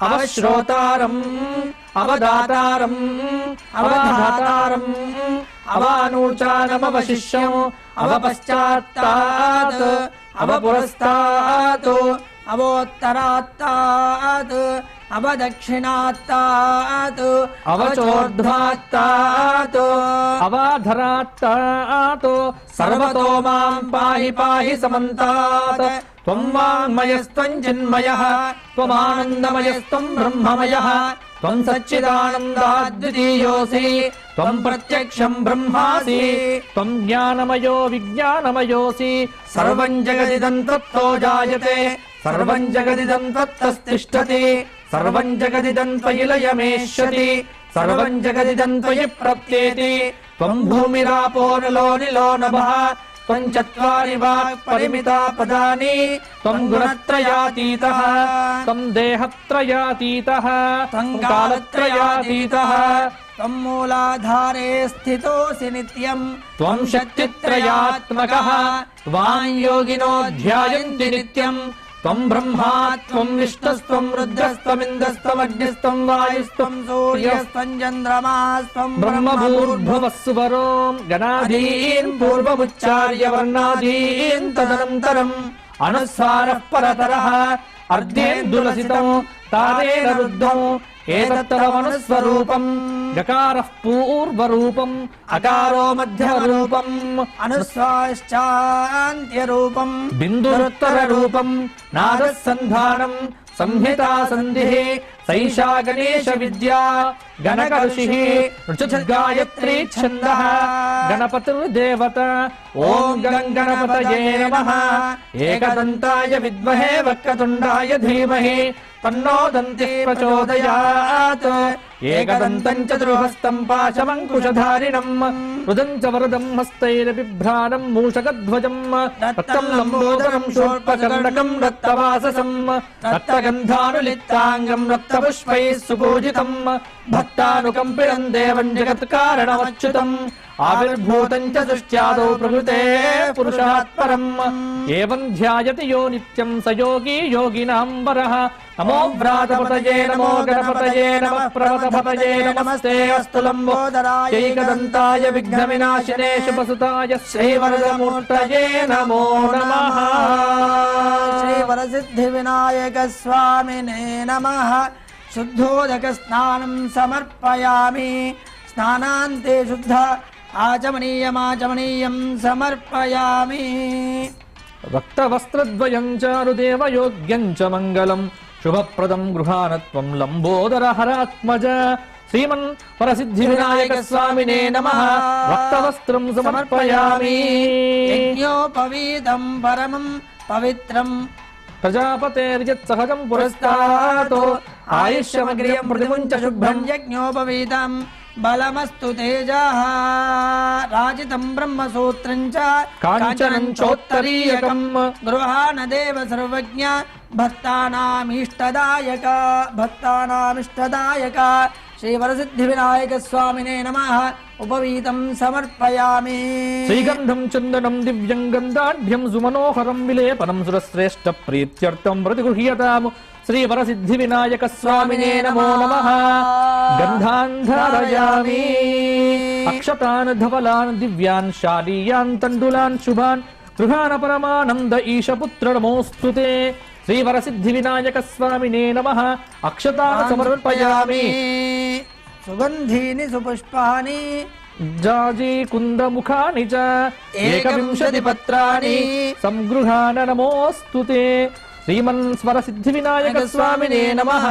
[SPEAKER 1] అవశ్రోతారం అవదాతారం అవధాతారం అవానూచానమవశిష్యం అవపశ్చాత్తాత్ అవపురస్తాత్ అవోత్తరాత్తాత్ అవదక్షిణాత్తాత్ అవచోర్ధ్వాత్తాత్ అవాధరాత్తాత్ సర్వతో మాం పాహి పాహి సమంతాత్. త్వం వాङ्मयस्त्वं చిన్మయః త్వమానందమయస్త్వం బ్రహ్మమయః త్వం సచ్చిదానందాద్వితీయోసి త్వం ప్రత్యక్షం బ్రహ్మాసి త్వం జ్ఞానమయో విజ్ఞానమయోసి సర్వం జగదిదం త్వత్తో జాయతే సర్వం జగదిదం త్వత్తస్థిష్ఠతి సర్వం జగదిదం త్వయి లయమేష్యతి సర్వం జగదిదం త్వయి ప్రప్యేతి. త్వం భూమిరాపో నలో నిలో నభః త్వం చత్వారి వాక్ పరిమితా పదాని త్వం గుణత్రయాతీతః త్వం దేహత్రయాతీతః త్వం కాలత్రయాతీతః
[SPEAKER 3] త్వం మూలాధారే స్థితోసి నిత్యం
[SPEAKER 1] త్వం శక్తిత్రయాత్మకః త్వాం యోగినో ధ్యాయంతి నిత్యం. త్వం బ్రహ్మా త్వం విష్ణుస్త్వం రుద్రస్త్వమింద్రస్త్వమగ్నిస్త్వం వాయుస్త్వం
[SPEAKER 3] సూర్యస్త్వం చంద్రమాస్త్వం
[SPEAKER 1] బ్రహ్మభూర్భువస్సువరోం గణాదీన్ పూర్వముచ్చార్య వర్ణాదీన్ తదనంతరం అనుస్వారః పరతరః అర్ధేందులసితం తారేణ రుద్ధం ఏతత్తరమనుస్వరూపం గకారః పూర్వరూపం అకారో మధ్యరూపం
[SPEAKER 3] అనుస్వాశ్చాంత్యరూపం
[SPEAKER 1] బిందురుత్తర రూపం నాదస్సంధానం సంహితా సంధిః సైషా గణేశ విద్యా గణక ఋషిః ఋచుగాయత్రీ ఛందః గణపతిర్దేవత. ఓం గం గణపతయే నమః. ఏకదంతాయ విద్మహే వక్రతుండాయ ధీమహి తన్నో దంతిః ప్రచోదయాత్. ఏకదంతం చతుర్హస్తం పాశమంకుశధారిణం రుదం చ వరదం హస్తైరబిభ్రాణం మూషకధ్వజం రక్తం లంబోదరం శూర్పకర్ణకం రక్తవాససం రక్తగంధానులిప్తాంగం రక్తపుష్పైః సుపూజితం భక్తానుకంపితం దేవం జగత్కారణమచ్యుతం ఆవిర్భూతం చ సృష్ట్యాదౌ ప్రకృతే పురుషాత్ పరం. ఏవం ధ్యాయతి యో నిత్యం స యోగీ యోగినాం వరః. నమో వ్రాతపతయే నమో గణపతయే నమః ప్రమథపతయే నమస్తే అస్తు లంబోదరాయ ఏకదంతాయ విఘ్నవినాశినే శుభసుతాయ శ్రీవరదమూర్తయే నమో నమః.
[SPEAKER 3] శ్రీవరసిద్ధి వినాయక స్వామినే నమః. శుద్ధోదక స్నానం సమర్పయామి. స్నానాంతే శుద్ధ ఆచమనీయమాచమనీయం సమర్పయామి.
[SPEAKER 1] రక్తవస్త్రద్వయం చారుదేవయోగ్యం చ మంగళం శుభప్రదం గృహానత్వం లంబోదరహరాత్మజ. శ్రీమన్ వరసిద్ధి వినాయక స్వామినే నమః. రక్తవస్త్రం సమర్పయామి.
[SPEAKER 3] యజ్ఞోపవీతం పరమం పవిత్రం
[SPEAKER 1] ప్రజాపతేర్యత్ సహజం పురస్తాతో ఆయుష్యమగ్రియం ప్రతిముంచ శుభ్రం.
[SPEAKER 3] యజ్ఞోపవీతం బలమస్తు తేజః రాజితం బ్రహ్మసూత్రం చ
[SPEAKER 1] కాంచనం చోత్తరీయకం.
[SPEAKER 3] గృహాణ దేవ సర్వజ్ఞ భక్తానామిష్టదాయక భక్తానామిష్టదాయక. శ్రీవరసిద్ధి వినాయక స్వామినే నమః. ఉపవీతం సమర్పయామి.
[SPEAKER 1] శ్రీగంధం చందనం దివ్యం గంధాఢ్యం సుమనోహరం విలేపనం సురశ్రేష్ఠ ప్రీత్యర్థం ప్రతిగృహ్యతాము. శ్రీవరసిద్ధి వినాయక స్వామినే నమో నమః. గంధాన్ ధారయామి. అక్షతాన్ ధవలాన్ దివ్యాన్ శాలీయాన్ తండులాన్ శుభాన్ గృహాన పరమానంద ఈశపుత్ర నమోస్తుతే. శ్రీవరసిద్ధి వినాయక స్వామినే నమః. అక్షతాన్ సమర్పయామి.
[SPEAKER 3] సుగంధీని సుపుష్పాని
[SPEAKER 1] జాజీ కుందముఖాని చ ఏకవింశతి పత్రాని సంగృహాన నమోస్తుతే. శ్రీమన్ స్వర సిద్ధి వినాయక స్వామినే నమః.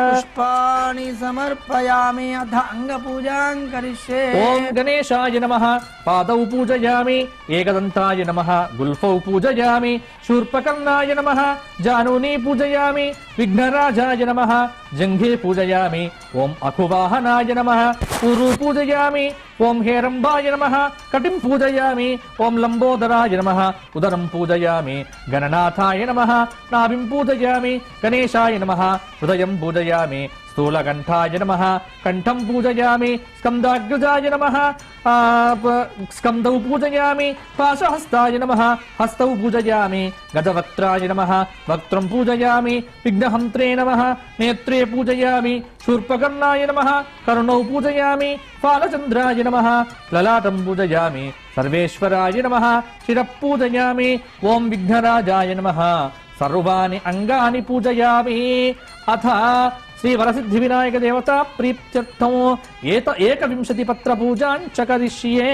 [SPEAKER 3] పుష్పాణి సమర్పయామి అథ అంగ పూజాం కరిష్యే.
[SPEAKER 1] ఓం గణేశాయ నమః. పాదౌ పూజయామి. ఏకదంతాయ నమః. గుల్ఫౌ పూజయామి. శూర్పకర్ణాయ నమః. జానూని పూజయామి. విఘ్నరాజాయ నమః. జంఘే పూజయామి. ఓం అఖువాహనాయ నమః. ఊరు పూజయామి. ఓం హేరంబాయ నమః. కటిం పూజయామి. ఓం లంబోదరాయ నమః. ఉదరం పూజయామి. గణనాథాయ నమః. నాభిం పూజయామి. గణేశాయ నమః. హృదయం పూజయామి. స్థూలకంఠాయ నమః. కంఠం పూజయామి. స్కందాగ్రజాయ నమః. స్కందౌ పూజయామి. పాశహస్తాయ నమః. హస్తౌ పూజయామి. గజవక్త్రాయ నమః. వక్త్రం పూజయామి. విఘ్నహంత్రే నమః. నేత్రే పూజయామి. శూర్పకర్ణాయ నమః. కర్ణౌ పూజయామి. ఫాలచంద్రాయ నమః. లలాటం పూజయామి. సర్వేశ్వరాయ నమః. శిరః పూజయామి. ఓం విఘ్నరాజాయ నమః. సర్వాణి అంగాని పూజయామి. అథ శ్రీ వరసిద్ధి వినాయక దేవత ప్రీత్యర్థం ఏకవింశతి పత్ర పూజాంచ కరిష్యే.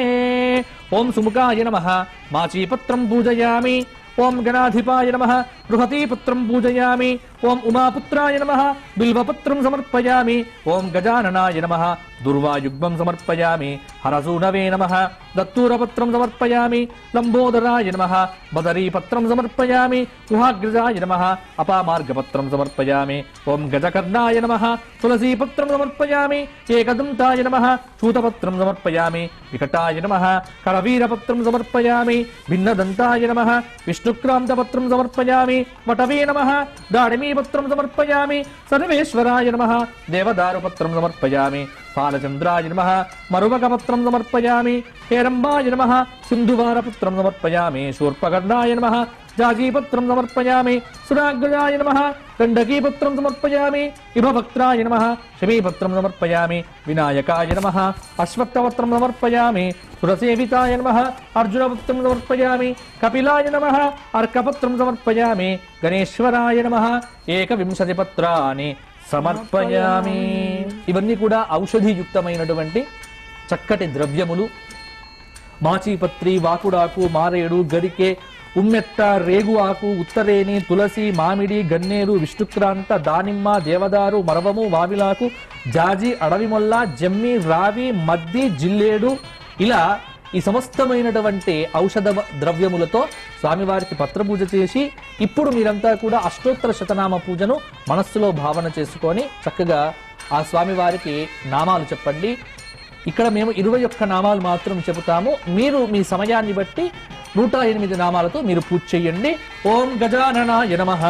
[SPEAKER 1] ఓం సుముఖాయ నమః. మాచీపత్రం పూజయామి. ఓం గణాధిపాయ నమః. బృహతీపత్రం పూజయామి. ఓం ఉమాపుత్రాయ నమః. బిల్వపత్రం సమర్పయామి. ఓం గజాననాయ నమః. దుర్వాయుగ్మం సమర్పయామి. హరసూనవే నమః. దత్తూరపత్రం సమర్పయామి. లంబోదరాయ నమః. బదరీపత్రం సమర్పయామి. గుహాగ్రజాయ నమః. అపామార్గపత్రం సమర్పయామి. ఓం గజకర్ణాయ నమః. తులసీపత్రం సమర్పయామి. ఏకదంతాయ నమః. చూతపత్రం సమర్పయామి. వికటాయ నమః. కరవీరపత్రం సమర్పయామి. భిన్నదంతాయ నమః. విష్ణుక్రాంతపత్రం సమర్పయామి. వటవే నమః. దాడిమీపత్రం సమర్పయామి. సర్వేశ్వరాయ నమః. దేవదారుపత్రం సమర్పయామి. ఫాలచంద్రాయ నమః. మరువకపత్రం సమర్పయామి. హేరంబాయ నమః. సింధువారపుత్రం సమర్పయామి. శూర్పకర్ణాయ నమః. జాజీపత్రం సమర్పయామి. సురాగ్రజాయ నమః. గండకీపత్రం సమర్పయామి. ఇభవక్త్రాయ నమః. శమీపత్రం సమర్పయామి. వినాయకాయ నమః. అశ్వత్థపత్రం సమర్పయామి. సురసేవితాయ నమః. అర్జునపత్రం సమర్పయామి. కపిలాయ నమః. అర్కపత్రం సమర్పయామి. గణేశ్వరాయ నమః. ఏకవింశతి పత్రాని సమర్పయామి. ఇవన్నీ కూడా ఔషధియుక్తమైనటువంటి చక్కటి ద్రవ్యములు. మాచీపత్రి, వాకుడాకు, మారేడు, గరికె, ఉమ్మెత్త, రేగు ఆకు, ఉత్తరేణి, తులసి, మామిడి, గన్నేరు, విష్ణుక్రాంత, దానిమ్మ, దేవదారు, మరవము, వావిలాకు, జాజి, అడవిమొల్ల, జమ్మి, రావి, మద్ది, జిల్లేడు, ఇలా ఈ సమస్తమైనటువంటి ఔషధ ద్రవ్యములతో స్వామివారికి పత్రపూజ చేసి ఇప్పుడు మీరంతా కూడా అష్టోత్తర శతనామ పూజను మనస్సులో భావన చేసుకొని చక్కగా ఆ స్వామివారికి నామాలు చెప్పండి. ఇక్కడ మేము 21 నామాలు మాత్రం చెబుతాము. మీరు మీ సమయాన్ని బట్టి 108 నామాలతో మీరు పూజ చేయండి. ఓం గజాననాయ నమః.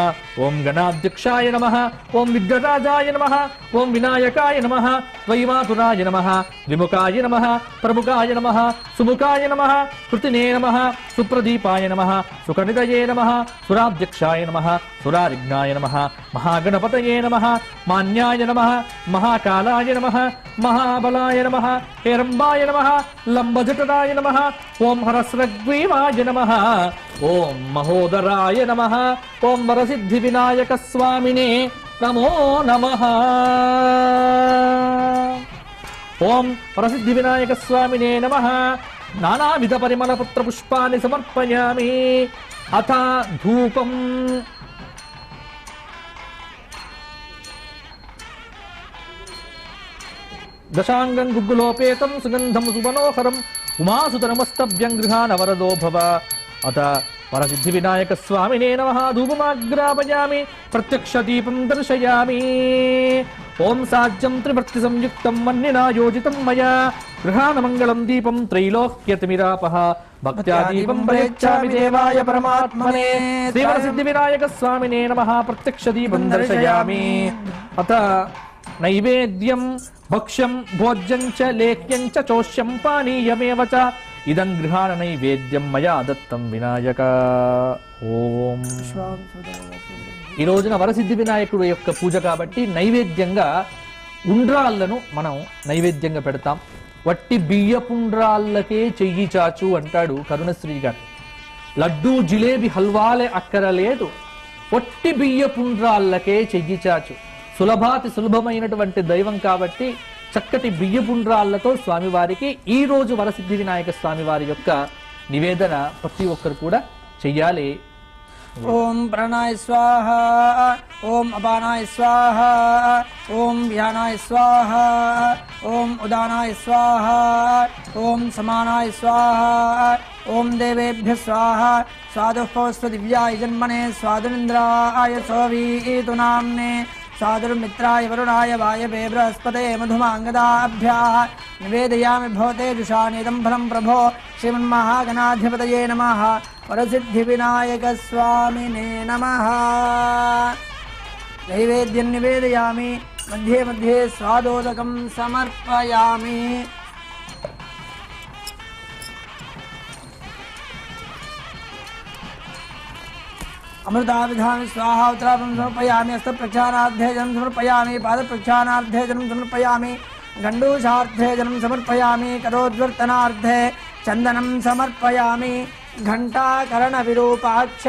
[SPEAKER 1] ఓం గణాధ్యక్షాయ నమః. ఓం విఘ్నరాజాయ నమః. ఓం వినాయకాయ నమః. వైమాతురాయ నమః. విముఖాయ నమః. ప్రముఖాయ నమః. సుముఖాయ నమః. కృతినే నమః. సుప్రదీపాయ నమః. సుఖనిదయే నమః. సురాధ్యక్షాయ నమః. సురారిఘ్నాయ నమః. మహాగణపతయే నమః. మాన్యాయ నమః. మహాకాలాయ నమః. మహాబలాయ నమః. హేరంబాయ నమః. లంబజటరాయ నమః. ఓం హరస్రగ్రీవాయ నమః. ఓం మహోదరాయ నమః. ఓం వరసిద్ధి వినాయక స్వామినే నమో నమః. ఓం వరసిద్ధి వినాయక స్వామినే నమః. నానావిధ పరిమళ పత్ర పుష్పాన్ని సమర్పయామి. అథ ధూపం. దశాంగం గుగ్గులోపేతం సుగంధం సుమనోహరం ఉమాసుతనమస్తభ్యం గృహాన వరదో భవ. అత వరసిద్ధి వినాయక స్వామినే నమః. ధూపమాగ్రాపయామి. ప్రత్యక్ష దీపం దర్శయామి. ఓం సాజ్యం త్రివర్తి సంయుక్తం మన్నినా యోజితం మయా. గృహాన మంగళం దీపం త్రైలోక్యతిమిరాపః. భక్త్యా దీపం ప్రయచ్ఛామి దేవాయ పరమాత్మనే. శ్రీ వరసిద్ధి వినాయక స్వామినే నమః. ప్రత్యక్ష దీపం దర్శయామి. అత నైవేద్యం భక్ష్యం భోజ్యం చ లేఖ్యం చ చోష్యం పానీయమేవ చ ఇదం గృహాణ నైవేద్యం మయా దత్తం వినాయక. ఓం. ఈ రోజున వరసిద్ధి వినాయకుడు యొక్క పూజ కాబట్టి నైవేద్యంగా ఉండ్రాళ్లను మనం నైవేద్యంగా పెడతాం. వట్టి బియ్యపుండ్రాళ్ళకే చెయ్యి చాచు అంటాడు కరుణశ్రీ గారు. లడ్డూ జిలేబీ హల్వాలే అక్కరలేదు, వట్టి బియ్యపుండ్రాళ్ళకే చెయ్యి చాచు. సులభాతి సులభమైనటువంటి దైవం కాబట్టి చక్కటి బియ్యపుండ్రాళ్లతో స్వామివారికి ఈ రోజు వరసిద్ధి వినాయక స్వామివారి యొక్క నివేదన ప్రతి ఒక్కరు కూడా చెయ్యాలి.
[SPEAKER 3] ఓం ప్రాణాయ స్వాహ, ఓం అపానాయ స్వాహ, ఓం వ్యానాయ స్వాహ, ఓం ఉదానాయ స్వాహ, ఓం సమానాయ స్వాహ, ఓం దేవేభ్య స్వాహ. స్వాదుః దివ్యాయ జన్మనే స్వాదురింద్రాయ సోవీతు నామ్నే స్వాదుర్మిత్రాయ వరుణాయ వాయవే బృహస్పతే మధుమాంగదాభ్యాః నివేదయామి భవతే జుషానిదం ఫలం ప్రభో శ్రీమన్మహాగణాధిపతయే నమః. వరసిద్ధి వినాయక స్వామినే నమః. నైవేద్యం నివేదయామి, మధ్యే మధ్యే స్వాదోదకం సమర్పయామి. అమృతాభిధామి స్వాహ. ఉత్తరాపం సమర్పయామి, హస్త ప్రక్షాళనార్థే జలం సమర్పయామి, పాద ప్రక్షాళనార్థే జలం సమర్పయామి, గండూషార్థే జలం సమర్పయామి, కరోద్వర్తనార్థే చందనం సమర్పయామి. ఘంటాకరణ విరూపాక్ష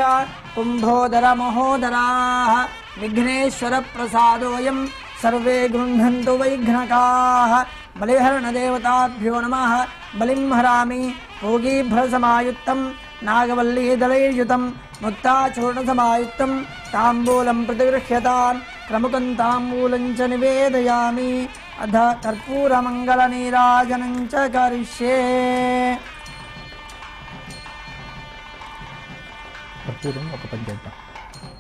[SPEAKER 3] కుంభోదర మహోదరాః విఘ్నేశ్వర ప్రసాదోయం సర్వే గృహ్ణन्तు వైఘ్నకాః. బలిహరణ దేవతాభ్యో నమః. బలిం హరామి భోగీభ్రసమాయుక్తం నాగవల్లీదళైర్యుతం ముక్తాచూర్ణసమాయుక్తం తాంబూలం ప్రతిగృహ్యతాన్. ప్రముఖం తాంబూలం చ నివేదయామి. అధ కర్పూరమంగళనీరాజనం చ కరిష్యే.
[SPEAKER 1] కర్పూరం ఒక పని చేద్దాం,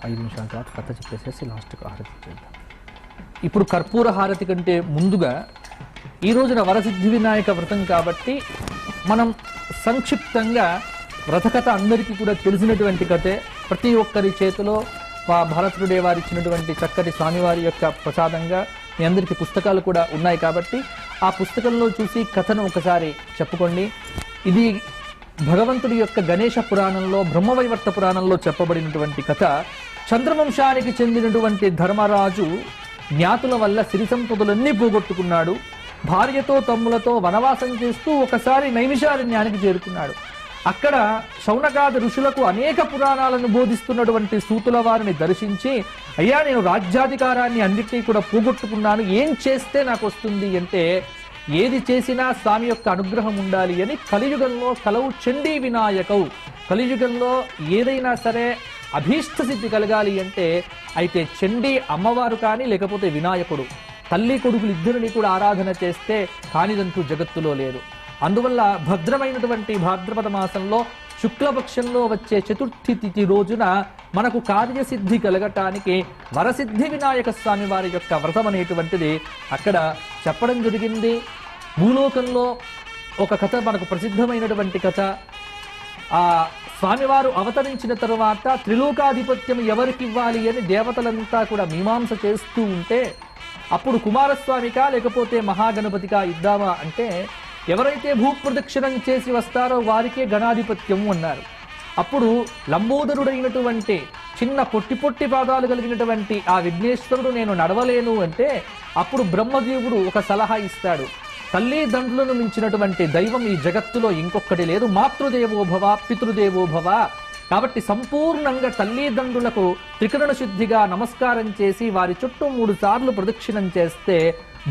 [SPEAKER 1] 5 నిమిషాల తర్వాత కథ చెప్పేసేసి లాస్ట్కి హారతి చేద్దాం. ఇప్పుడు కర్పూర హారతి కంటే ముందుగా ఈ రోజున వరసిద్ధి వినాయక వ్రతం కాబట్టి మనం సంక్షిప్తంగా వ్రతకథ అందరికీ కూడా తెలిసినటువంటి కథే. ప్రతి ఒక్కరి చేతిలో భరతుడే వారు ఇచ్చినటువంటి చక్కటి స్వామివారి యొక్క ప్రసాదంగా మీ అందరికీ పుస్తకాలు కూడా ఉన్నాయి కాబట్టి ఆ పుస్తకంలో చూసి కథను ఒకసారి చెప్పుకోండి. ఇది భగవంతుడి యొక్క గణేశ పురాణంలో బ్రహ్మవైవర్త పురాణంలో చెప్పబడినటువంటి కథ. చంద్రవంశానికి చెందినటువంటి ధర్మరాజు జ్ఞాతుల వల్ల సిరి సంపదలన్నీ పోగొట్టుకున్నాడు. భార్యతో తమ్ములతో వనవాసం చేస్తూ ఒకసారి నైమిషారణ్యానికి చేరుకున్నాడు. అక్కడ శౌనకాది ఋషులకు అనేక పురాణాలను బోధిస్తున్నటువంటి సూతుల వారిని దర్శించి, అయ్యా నేను రాజ్యాధికారాన్ని అన్నిటినీ కూడా పోగొట్టుకున్నాను, ఏం చేస్తే నాకు వస్తుంది అంటే, ఏది చేసినా స్వామి యొక్క అనుగ్రహం ఉండాలి అని కలియుగంలో కలవు చండీ వినాయకవు. కలియుగంలో ఏదైనా సరే అభీష్ట సిద్ధి కలగాలి అంటే అయితే చండీ అమ్మవారు కానీ లేకపోతే వినాయకుడు, తల్లి కొడుకులు ఇద్దరిని కూడా ఆరాధన చేస్తే కానిదంటూ జగత్తులో లేదు. అందువల్ల భద్రమైనటువంటి భాద్రపద మాసంలో శుక్లపక్షంలో వచ్చే చతుర్థి తిథి రోజున మనకు కార్యసిద్ధి కలగటానికి వరసిద్ధి వినాయక స్వామి వారి యొక్క వ్రతం అనేటువంటిది అక్కడ చెప్పడం జరిగింది. భూలోకంలో ఒక కథ మనకు ప్రసిద్ధమైనటువంటి కథ. ఆ స్వామివారు అవతరించిన తరువాత త్రిలోకాధిపత్యం ఎవరికి ఇవ్వాలి అని దేవతలంతా కూడా మీమాంస చేస్తూ ఉంటే, అప్పుడు కుమారస్వామికా లేకపోతే మహాగణపతికా ఇద్దామా అంటే, ఎవరైతే భూప్రదక్షిణం చేసి వస్తారో వారికే గణాధిపత్యం అన్నారు. అప్పుడు లంబోదరుడైనటువంటి చిన్న పొట్టి పాదాలు కలిగినటువంటి ఆ విఘ్నేశ్వరుడు నేను నడవలేను అంటే, అప్పుడు బ్రహ్మదేవుడు ఒక సలహా ఇస్తాడు. తల్లిదండ్రులను మించినటువంటి దైవం ఈ జగత్తులో ఇంకొకటి లేదు. మాతృదేవోభవ పితృదేవోభవ. కాబట్టి సంపూర్ణంగా తల్లిదండ్రులకు త్రికరణ శుద్ధిగా నమస్కారం చేసి వారి చుట్టూ 3 సార్లు ప్రదక్షిణం చేస్తే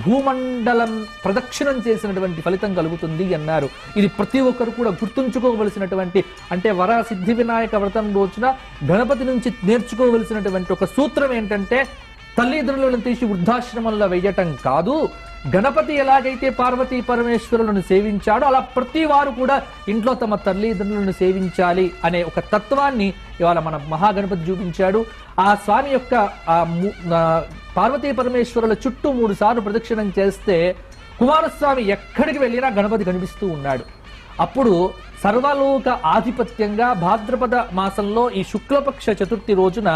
[SPEAKER 1] భూమండలం ప్రదక్షిణం చేసినటువంటి ఫలితం కలుగుతుంది అన్నారు. ఇది ప్రతి ఒక్కరు కూడా గుర్తుంచుకోవలసినటువంటి, అంటే వర సిద్ధి వినాయక వ్రతం రోజున గణపతి నుంచి నేర్చుకోవలసినటువంటి ఒక సూత్రం ఏంటంటే, తల్లిదండ్రులను తీసి వృద్ధాశ్రమంలో వేయటం కాదు. గణపతి ఎలాగైతే పార్వతీ పరమేశ్వరులను సేవించాడో అలా ప్రతి వారు కూడా ఇంట్లో తమ తల్లిదండ్రులను సేవించాలి అనే ఒక తత్వాన్ని ఇవాళ మన మహాగణపతి చూపించాడు. ఆ స్వామి యొక్క పార్వతీ పరమేశ్వరుల చుట్టూ 3 సార్లు ప్రదక్షిణం చేస్తే కుమారస్వామి ఎక్కడికి వెళ్ళినా గణపతి కనిపిస్తూ ఉన్నాడు. అప్పుడు సర్వలోక ఆధిపత్యంగా భాద్రపద మాసంలో ఈ శుక్లపక్ష చతుర్థి రోజున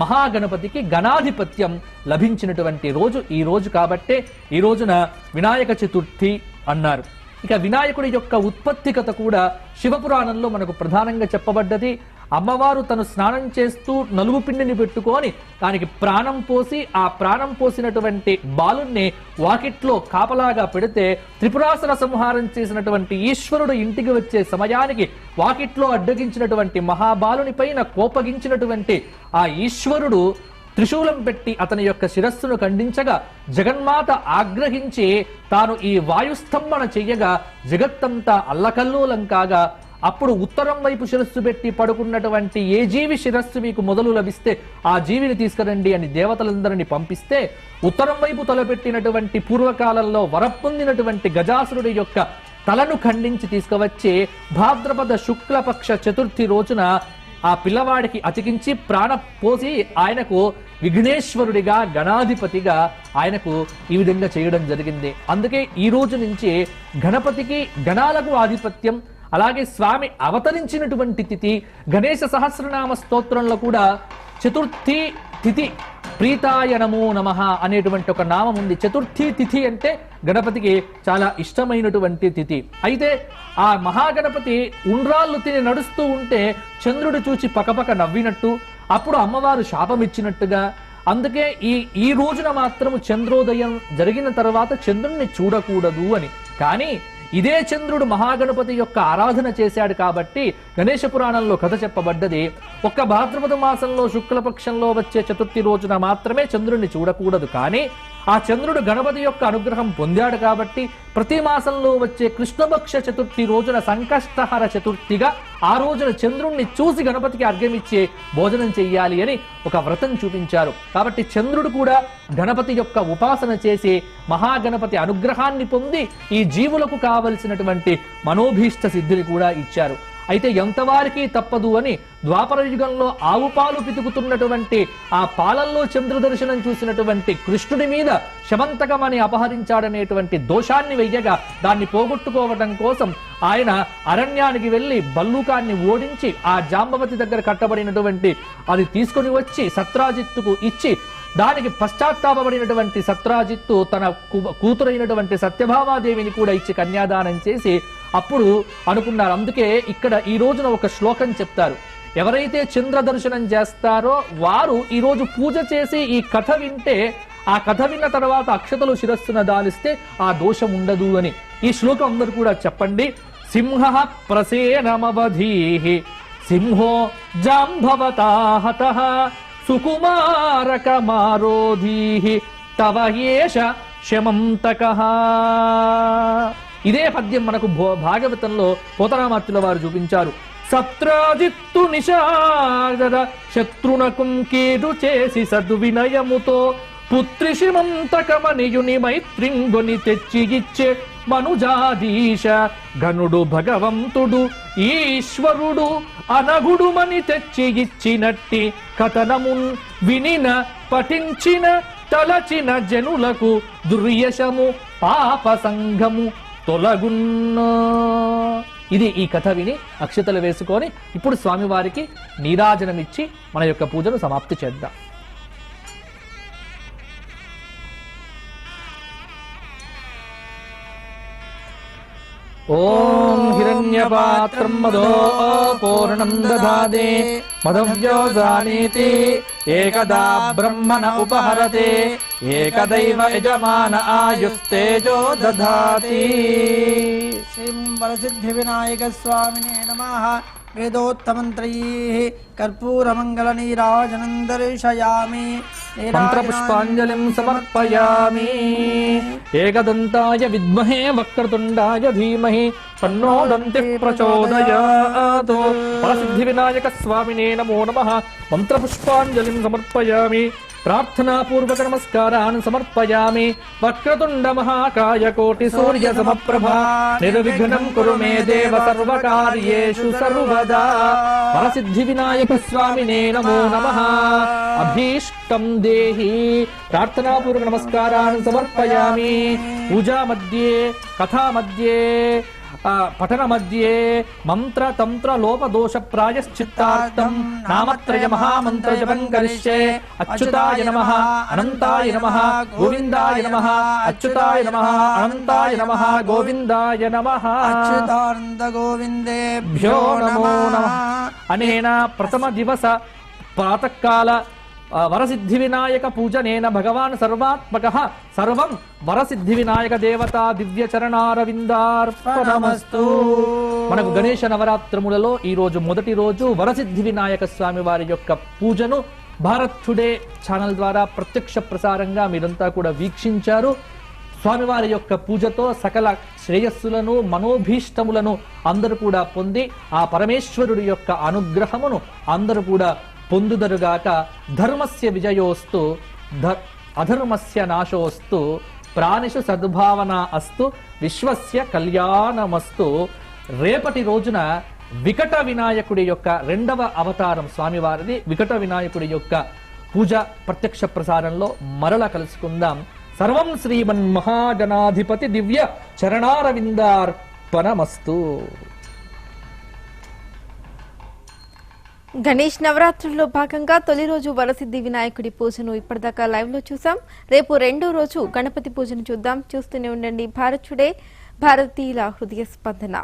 [SPEAKER 1] మహాగణపతికి గణాధిపత్యం లభించినటువంటి రోజు ఈ రోజు కాబట్టే ఈ రోజున వినాయక చతుర్థి అన్నారు. ఇక వినాయకుడి యొక్క ఉత్పత్తి కథ కూడా శివపురాణంలో మనకు ప్రధానంగా చెప్పబడ్డది. అమ్మవారు తను స్నానం చేస్తూ నలుగు పిండిని పెట్టుకొని దానికి ప్రాణం పోసి, ఆ ప్రాణం పోసినటువంటి బాలుణ్ణి వాకిట్లో కాపలాగా పెడితే త్రిపురాసుర సంహారం చేసినటువంటి ఈశ్వరుడు ఇంటికి వచ్చే సమయానికి వాకిట్లో అడ్డగించినటువంటి మహాబాలుని పైన కోపగించినటువంటి ఆ ఈశ్వరుడు త్రిశూలం పెట్టి అతని యొక్క శిరస్సును ఖండించగా జగన్మాత ఆగ్రహించి తాను ఈ వాయుస్తంభన చెయ్యగా జగత్తంతా అల్లకల్లోలం కాగా అప్పుడు ఉత్తరం వైపు శిరస్సు పెట్టి పడుకున్నటువంటి ఏ జీవి శిరస్సు మీకు మొదలు లభిస్తే ఆ జీవిని తీసుకురండి అని దేవతలందరినీ పంపిస్తే ఉత్తరం వైపు తలపెట్టినటువంటి పూర్వకాలంలో వరపొందినటువంటి గజాసురుడి యొక్క తలను ఖండించి తీసుకువచ్చి భాద్రపద శుక్లపక్ష చతుర్థి రోజున ఆ పిల్లవాడికి అతికించి ప్రాణ పోసి ఆయనకు విఘ్నేశ్వరుడిగా గణాధిపతిగా ఆయనకు ఈ విధంగా చేయడం జరిగింది. అందుకే ఈ రోజు నుంచి గణపతికి గణాలకు ఆధిపత్యం, అలాగే స్వామి అవతరించినటువంటి తిథి. గణేశ సహస్రనామ స్తోత్రంలో కూడా చతుర్థి తిథి ప్రీతాయ నమో నమః అనేటువంటి ఒక నామం ఉంది. చతుర్థి తిథి అంటే గణపతికి చాలా ఇష్టమైనటువంటి తిథి. అయితే ఆ మహాగణపతి ఉండ్రాళ్ళు తిని నడుస్తూ ఉంటే చంద్రుడు చూచి పకపక నవ్వినట్టు, అప్పుడు అమ్మవారు శాపం ఇచ్చినట్టుగా. అందుకే ఈ రోజున మాత్రము చంద్రోదయం జరిగిన తర్వాత చంద్రుణ్ణి చూడకూడదు అని. కానీ ఇదే చంద్రుడు మహాగణపతి యొక్క ఆరాధన చేశాడు కాబట్టి గణేశ పురాణంలో కథ చెప్పబడ్డది. ఒక్క భాద్రపద మాసంలో శుక్లపక్షంలో వచ్చే చతుర్థి రోజున మాత్రమే చంద్రుడిని చూడకూడదు. కానీ ఆ చంద్రుడు గణపతి యొక్క అనుగ్రహం పొందాడు కాబట్టి ప్రతి మాసంలో వచ్చే కృష్ణపక్ష చతుర్థి రోజున సంకష్టహర చతుర్థిగా ఆ రోజున చంద్రుణ్ణి చూసి గణపతికి అర్ఘ్యమిచ్చే భోజనం చెయ్యాలి అని ఒక వ్రతం చూపించారు. కాబట్టి చంద్రుడు కూడా గణపతి యొక్క ఉపాసన చేసి మహాగణపతి అనుగ్రహాన్ని పొంది ఈ జీవులకు కావలసినటువంటి మనోభీష్ట సిద్ధిని కూడా ఇచ్చారు. అయితే ఎంతవారికి తప్పదు అని ద్వాపర యుగంలో ఆవు పాలు పితుకుతున్నటువంటి ఆ పాలల్లో చంద్ర దర్శనం చూసినటువంటి కృష్ణుడి మీద శమంతకమని అపహరించాడనేటువంటి దోషాన్ని వెయ్యగా దాన్ని పోగొట్టుకోవడం కోసం ఆయన అరణ్యానికి వెళ్లి బల్లూకాన్ని ఓడించి ఆ జాంబవతి దగ్గర కట్టబడినటువంటి అది తీసుకొని వచ్చి సత్రాజిత్తుకు ఇచ్చి దానికి పశ్చాత్తాపడినటువంటి సత్రాజిత్తు తన కూతురైనటువంటి సత్యభామాదేవిని కూడా ఇచ్చి కన్యాదానం చేసి అప్పుడు అనుకున్నారు. అందుకే ఇక్కడ ఈ రోజున ఒక శ్లోకం చెప్తారు. ఎవరైతే చంద్ర దర్శనం చేస్తారో వారు ఈ రోజు పూజ చేసి ఈ కథ వింటే, ఆ కథ విన్న తర్వాత అక్షతలు శిరస్సున దాలిస్తే ఆ దోషం ఉండదు అని. ఈ శ్లోకం అందరూ కూడా చెప్పండి. సింహ ప్రసేనమవధీః సింహో జాంభవతాహతః సుకుమారక మారోధీః తవ యేష శమంతకః. ఇదే పద్యం మనకు భాగవతంలో పోతనామాత్యుల వారు చూపించారు. సత్రాజిత్తు నిషాదర శత్రునకుం కీడు చేసి సద్వినయముతో పుత్రి శమంతకమనియుని మైత్రింగొని తెచ్చి ఇచ్చే మనుజాదీశ ఘనుడు భగవంతుడు ఈశ్వరుడు అనగుడుమని తెచ్చి ఇచ్చినట్టి కథనమున్ వినిన పఠించిన తలచిన జనులకు దుర్యశము పాప సంఘము తొలగున్నా. ఇది ఈ కథ విని అక్షతలు వేసుకొని ఇప్పుడు స్వామివారికి నీరాజనమిచ్చి మన యొక్క పూజను సమాప్తి చేద్దాం. ఓం హిరణ్యపాత్రం మదో పూర్ణం దధాతే మదవ్యోజానీతి ఏకదా బ్రహ్మణ ఉపహరతే ఏకదైవ యజమాన ఆయుస్తేజో దధాతి.
[SPEAKER 3] శ్రీం వరసిద్ధి వినాయక స్వామినే నమః. వేదోత్తమంత్రైః కర్పూరమంగళ నీరాజనం దర్శయామి.
[SPEAKER 1] మంత్రపుష్పాంజలిం సమర్పయామి. ఏకదంతాయ విద్మహే వక్రతుండాయ ధీమహి తన్నో దంతిః ప్రచోదయాత్. వరసిద్ధి వినాయక స్వామినే నమో నమః. మంత్రపుష్పాంజలిం సమర్పయామి. ప్రార్థనాపూర్వక నమస్కారాన్ సమర్పయామి. వక్రతుండ మహాకాయ కోటి సూర్య సమప్రభా నిర్విఘ్నం కురు మే దేవ సర్వకార్యేషు సర్వదా. వరసిద్ధి వినాయక స్వామినే నమో నమః. అభీష్టం దేహి. ప్రార్థనాపూర్వక నమస్కారాన్ సమర్పయామి. పూజా మధ్యే, కథా మధ్యే, పఠన మధ్యే మంత్ర తంత్ర లోప దోష ప్రాయశ్చిత్తార్థం నామత్రయ మహామంత్ర జపం కరిష్యే. అచ్యుతాయ నమః, అనంతాయ నమః, గోవిందాయ నమః. అచ్యుతాయ నమః, అనంతాయ నమః, గోవిందాయ నమః.
[SPEAKER 3] అచ్యుతానంద గోవిందేభ్యో నమో నమః.
[SPEAKER 1] అనేన ప్రథమ దివస ప్రాతకాల వరసిద్ధి వినాయక పూజనేన భగవాన్ సర్వాత్మకః సర్వం వరసిద్ధి వినాయక దేవతా దివ్య చరణారవిందార్పణమస్తు. మనకు గణేశ నవరాత్రములలో ఈ రోజు మొదటి రోజు వరసిద్ధి వినాయక స్వామి వారి యొక్క పూజను భారత్ టుడే ఛానల్ ద్వారా ప్రత్యక్ష ప్రసారంగా మీరంతా కూడా వీక్షించారు. స్వామివారి యొక్క పూజతో సకల శ్రేయస్సులను మనోభీష్టములను అందరూ కూడా పొంది ఆ పరమేశ్వరుడి యొక్క అనుగ్రహమును అందరూ కూడా పొందుదరుగాక. ధర్మస్య విజయోస్తు అధర్మస్య నాశోస్తు ప్రాణిషు సద్భావన అస్తు విశ్వస్య కళ్యాణమస్తు. రేపటి రోజున వికట వినాయకుడి యొక్క 2వ అవతారం స్వామివారిది. వికట వినాయకుడి యొక్క పూజ ప్రత్యక్ష ప్రసారంలో మరల కలుసుకుందాం. సర్వం శ్రీమన్ మహాగణాధిపతి దివ్య చరణారవిందార్పణమస్తు.
[SPEAKER 2] గణేష్ నవరాత్రుల్లో భాగంగా తొలి రోజు వరసిద్ధి వినాయకుడి పూజను ఇప్పటిదాకా లైవ్ లో చూసాం. రేపు 2వ రోజు గణపతి పూజను చూద్దాం. చూస్తూనే ఉండండి భారత్ టుడే, భారతీయుల హృదయ స్పందన.